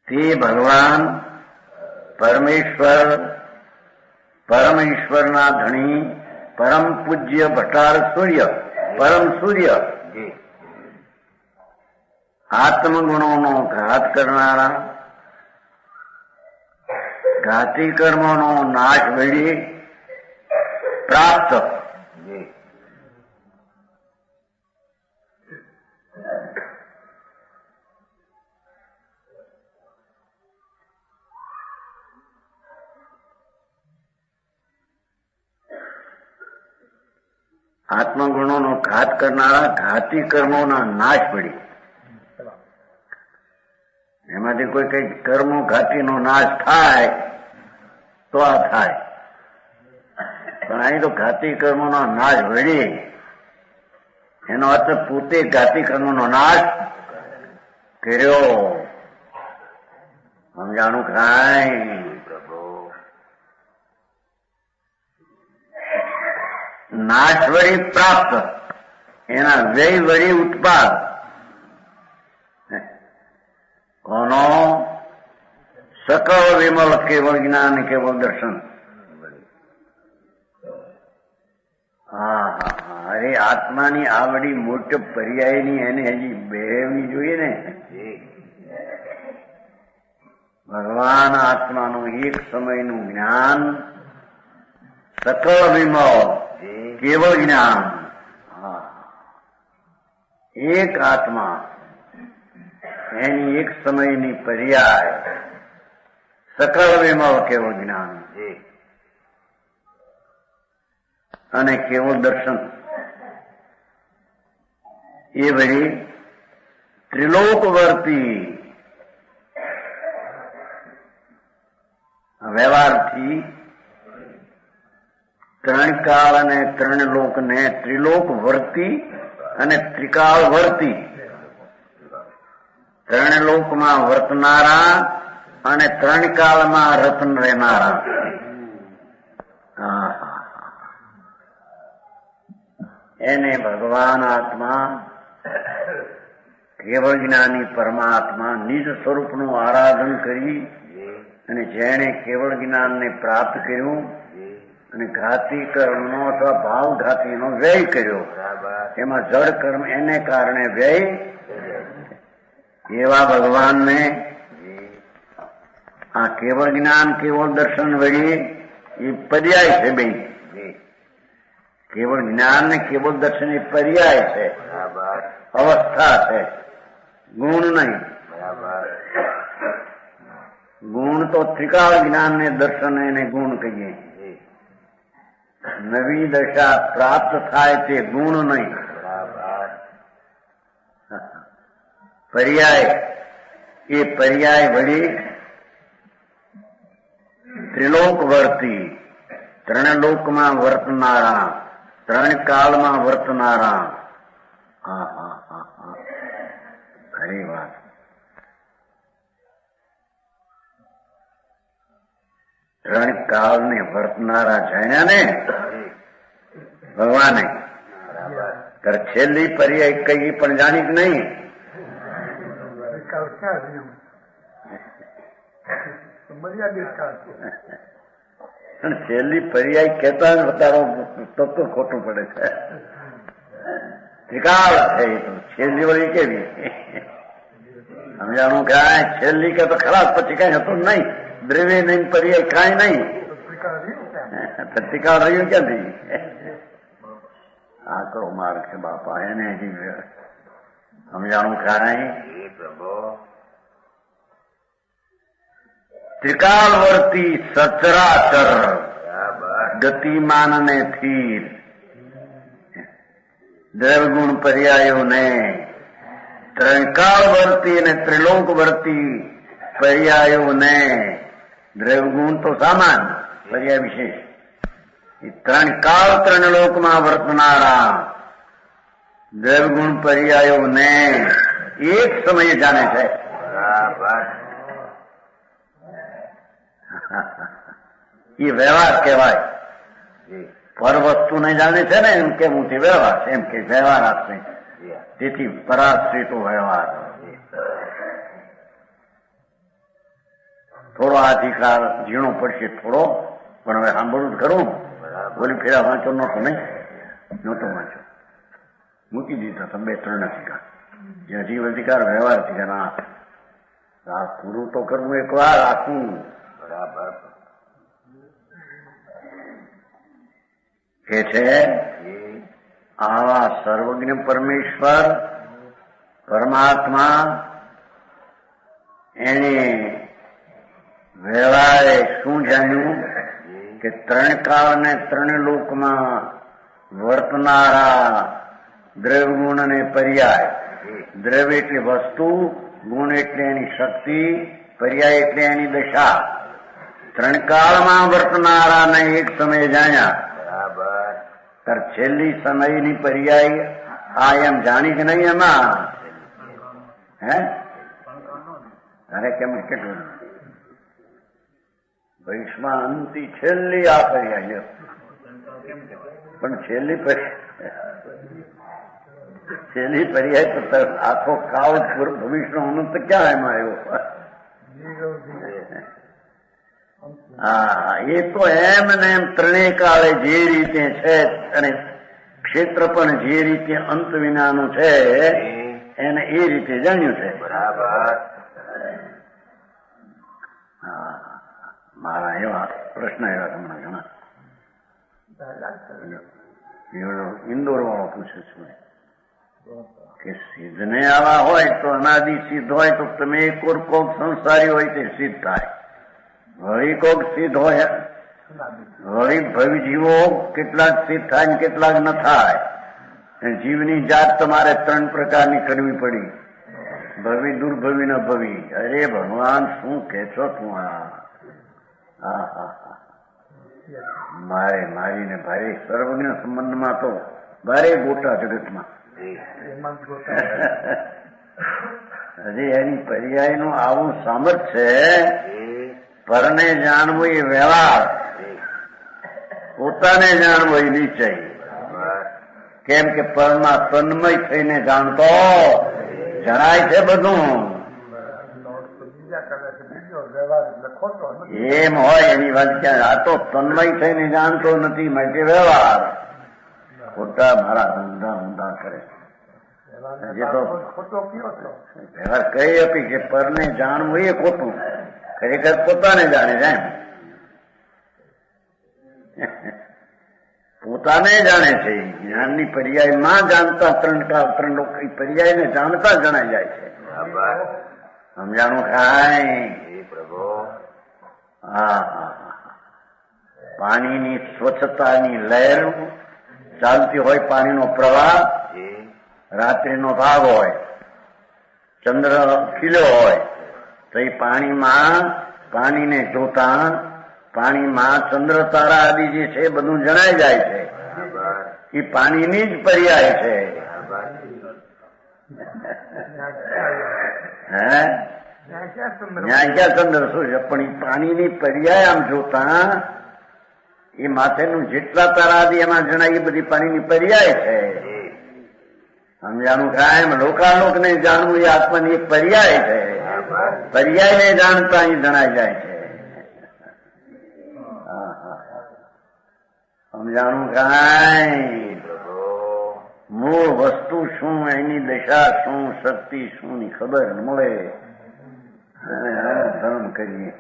તે ભગવાન પરમેશ્વર પરમ ઈશ્વરના ધણી પરમ પૂજ્ય ભટાર સૂર્ય પરમ સૂર્ય આત્મગુણોનો ઘાત કરનારા ઘાતી કર્મોનો નાશ વળી પ્રાપ્ત આત્મગુણોનો ઘાત કરનારા ઘાતી કર્મોના નાશ પડી એમાં એમાંથી કોઈ કઈ કર્મો ઘાતીનો નાશ થાય તો આ થાય, પણ અહીં તો ઘાતી કર્મોનો નાશ વળી, એનો અર્થ પોતે ઘાતી કર્મોનો નાશ કર્યો. સમજાણું કાંઈ? નાશ વળી પ્રાપ્ત, એના વ્યય વળી ઉત્પાદ. કોનો? સકળ વિમલ કેવળ જ્ઞાન કેવળ દર્શન. હા હા હા, અરે આત્માની આવડી મોટી પર્યાયની એને હજી બેહવની જોઈએ ને. ભગવાન આત્માનું એક સમયનું જ્ઞાન, સકળ વિમલ કેવળ જ્ઞાન. એક આત્મા એની એક સમયની પર્યાય સકળ વિમલ કેવળ જ્ઞાન અને કેવળ દર્શન. એ વળી ત્રિલોકવર્તી વ્યવહારથી ત્રણ કાળ અને ત્રણ લોકને ત્રિલોક વર્તી અને ત્રિકાળ વર્તી, ત્રણ લોકમાં વર્તનારા અને ત્રણ કાળમાં રતન રહેનારા. એને ભગવાન આત્મા કેવળ જ્ઞાની પરમાત્મા નિજ સ્વરૂપનું આરાધન કરી અને જેણે કેવળ જ્ઞાનને પ્રાપ્ત કર્યું અને ઘાતી કર્મનો અથવા ભાવ ઘાતીનો વ્યય કર્યો, એમાં જડ કર્મ એને કારણે વ્યય, એવા ભગવાનને આ કેવળ જ્ઞાન કેવળ દર્શન વળી એ પર્યાય છે. બે કેવળ જ્ઞાન ને કેવળ દર્શન એ પર્યાય છે, અવસ્થા છે, ગુણ નહીં. ગુણ તો ત્રિકાળ જ્ઞાન ને દર્શન એને ગુણ કહીએ. નવી દશા પ્રાપ્ત થાય તે ગુણ નહીં. પર્યાય, એ પર્યાય વળી ત્રિલોક વર્તી, ત્રણ લોકમાં વર્તનારા, ત્રણ કાળમાં વર્તનારા. હા હા હા હા, ખરી વાત. ત્રણ કાળને વર્તનારા જાણ્યા ને ભગવાને, ત્યારે છેલ્લી પર્યાય કઈ પણ જાણી કે નહીં? છેલ્લી પર્યાય કહેતા તારો તત્વ ખોટું પડે છે. ત્રિકાળ છે એ તો, છેલ્લી વળી કેવી સમજાણું? કાંઈ છેલ્લી કે તો ખરાબ, પછી કઈ હતું નહીં, દ્રવ્ય નહીં, પર્યાય કાંઈ નહીં. ત્રિકાળ રહ્યું ક્યાંથી? આકરો માર્ગ છે બાપા, એને હજી સમજાણું કાંઈ? ત્રિકાળવર્તી સચરાચર ગતિમાન ને સ્થિર દ્રવગુણ પર્યાયોને ત્રણકાળવર્તી અને ત્રિલોકવર્તી પર્યાયોને, દ્રવગુણ તો સામાન, પર્યાય વિશેષ. ત્રણ કાળ ત્રણ લોકમાં વર્તનારા દ્રવગુણ પર્યાયોને એક સમયે જાણે છે. એ વ્યવહાર કહેવાય. પર વસ્તુને જાણે છે ને એમ કેવું તે વ્યવહાર છે, એમ કે વ્યવહાર આપશે. તેથી પરાશ્રિત વ્યવહાર. થોડો અધિકાર ઝીણો પડશે થોડો, પણ હવે સાંભળવું જ ખરું. બોલી ફેરા વાંચો નહોતો, નહીં નહોતો વાંચો, મૂકી દીધા હતા બે ત્રણ અધિકાર. જે જીવ અધિકાર વ્યવહાર અધિકાર, આ પૂરું તો કરવું એક વાર આખું. બરાબર કે છે આવા સર્વજ્ઞ પરમેશ્વર પરમાત્મા એને વ્યવહારે શું જાણ્યું કે ત્રણ કાળ ને ત્રણ લોકમાં વર્તનારા દ્રવ્યગુણ અને પર્યાય. દ્રવ્ય એટલે વસ્તુ, ગુણ એટલે એની શક્તિ, પર્યાય એટલે એની દશા. ત્રણ કાળમાં વર્તનારાને એક સમય જાણ્યા. બરાબર. તાર છેલ્લી સમયની પર્યાય આ એમ જાણી કે નહીં એમાં? હે અરે કેમ કેટલું ભવિષ્યમાં અંતિ છેલ્લી આ પર્યાય, પણ છેલ્લી પર્યાય તો આખો કાળ ભવિષ્યનો અનંત ક્યાં એમાં આવ્યો? હા, એ તો એમ ને એમ ત્રણેય કાળે જે રીતે છે અને ક્ષેત્ર પણ જે રીતે અંત વિનાનું છે એને એ રીતે જાણ્યું છે. બરાબર. હા, મારા એવા પ્રશ્ન એવા તમને ઘણા. ઇન્દોર વાળો પૂછે છું કે સિદ્ધને આવા હોય તો અનાદિ સિદ્ધ હોય તો તમે એક ઓર કોક સંસારી હોય તે સિદ્ધ થાય, વળી કોક સિદ્ધ હોય, વળી ભવિ જીવો કેટલાક સિદ્ધ થાય ને કેટલાક ન થાય. જીવની જાત તમારે ત્રણ પ્રકારની કરવી પડી, ભવિ, દુર્ભવિ ન ભવિ. અરે ભગવાન શું કે છો તું? મારે મારીને ભારે સર્વજ્ઞ સંબંધમાં તો ભારે ગોટા જગતમાં. હજી એની પર્યાયનું આવું સામર્થ્ય છે. પરને જાણવું એ વ્યવહાર, પોતાને જાણવું એ નિશ્ચય. કેમ કે પરમાં તન્મય થઈને જાણતો જણાય છે બધું. એમ હોય એની વાત ક્યાં? આ તો તન્મય થઈને જાણતો નથી માટે વ્યવહાર ખોટા મારા ધંધા ઊંધા કરે. વ્યવહાર કઈ આપી કે પરને જાણવું એ ખોટું, ખરેખર પોતાને જાણે જાય, પોતાને જાણે છે. જ્ઞાનની પર્યાયમાં જાણતા ત્રણ લોકો પર્યાયને જાણતા જણાય જાય છે. સમજાણું ખાય પ્રભુ. હા, પાણીની સ્વચ્છતાની લહેર ચાલતી હોય, પાણીનો પ્રવાહ, રાત્રિનો ભાગ હોય, ચંદ્ર ખીલ્યો હોય તો એ પાણીને જોતા પાણીમાં ચંદ્ર તારા આદિ જે છે બધું જણાઈ જાય છે. એ પાણીની જ પર્યાય છે. હે ત્યાં ક્યાં ચંદ્ર શું છે? પણ એ પાણીની પર્યાય આમ જોતા એ માથેનું જેટલા તારા આદિ એમાં જણાય એ બધી પાણીની પર્યાય છે. સમજાણું કાયમ લોકાલોક ને જાણવું એ આત્માની એક પર્યાય છે. પર્યાયને જાણતા અહીં જણાઈ જાય છે. સમજાણું કાંઈ? મૂળ વસ્તુ શું, એની દશા શું, શક્તિ શું ની ખબર મળે અને ધર્મ કરીએ.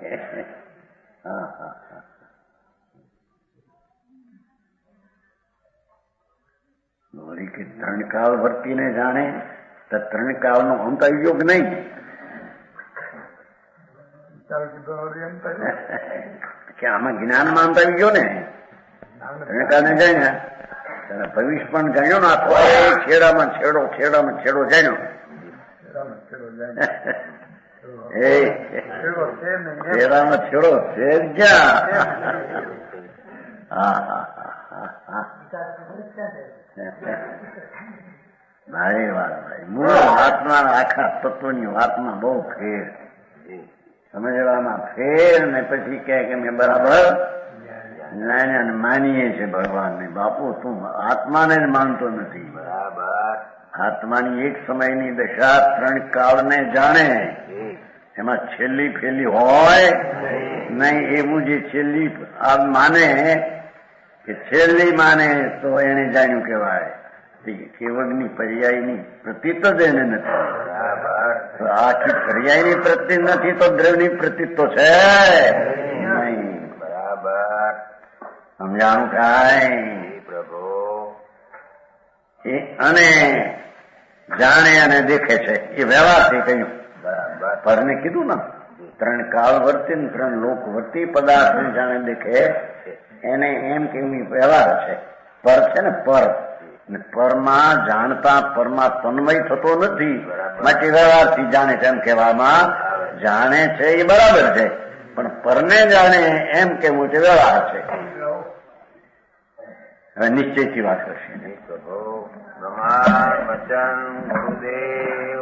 વળી કે ત્રણ કાળ વર્તીને જાણે તો ત્રણ કાળનો અંત આવી ગયો કે નહીં? કે આમાં જ્ઞાનમાં અંત આવી ગયો ને? ત્રણ કાળને જાણ્યા, ભવિષ્ય પણ જાણ્યો ને. આખો છેડામાં છેડો જાણ્યો. છેડામાં છેડો છે ક્યાં? ભાઈ વાત ભાઈ. મૂળ વાતમાં આખા તત્વની વાતમાં બહુ ફેર, સમજવામાં ફેર. ને પછી કહે કે મેં બરાબર માનીએ છે ભગવાનને. બાપુ તું આત્માને જ માનતો નથી. બરાબર. આત્માની એક સમયની દશા ત્રણ કાળને જાણે, એમાં છેલ્લી ફેલી હોય નહીં. એવું જે છેલ્લી આ માને કે છેલ્લી માને તો એને જાણ્યું કહેવાય. કેવળની પર્યાયની પ્રતીત જ એને નથી. તો આખી પર્યાયની પ્રતીત નથી તો દ્રવ્યની પ્રતીત તો છે નહીં. બરાબર. સમજાણું કાંઈ? પ્રભુ. અને જાણે અને દેખે છે એ વ્યવહારથી કહ્યું. બરાબર. પરને કીધું ને ત્રણ કાળ વર્તી ને ત્રણ લોક વર્તી પદાર્થ જાણે દેખે એને એમ કે વ્યવહાર છે. પર છે ને પર ને પરમાં જાણતા પરમાં તન્મય થતો નથી, માટે વ્યવહારથી જાણે છે એમ કહેવામાં જાણે છે એ બરાબર છે, પણ પરને જાણે એમ કેવું છે વ્યવહાર છે. હવે નિશ્ચયથી વાત કરશે. પ્રભુ પ્રમાણ વચન ગુરુદેવ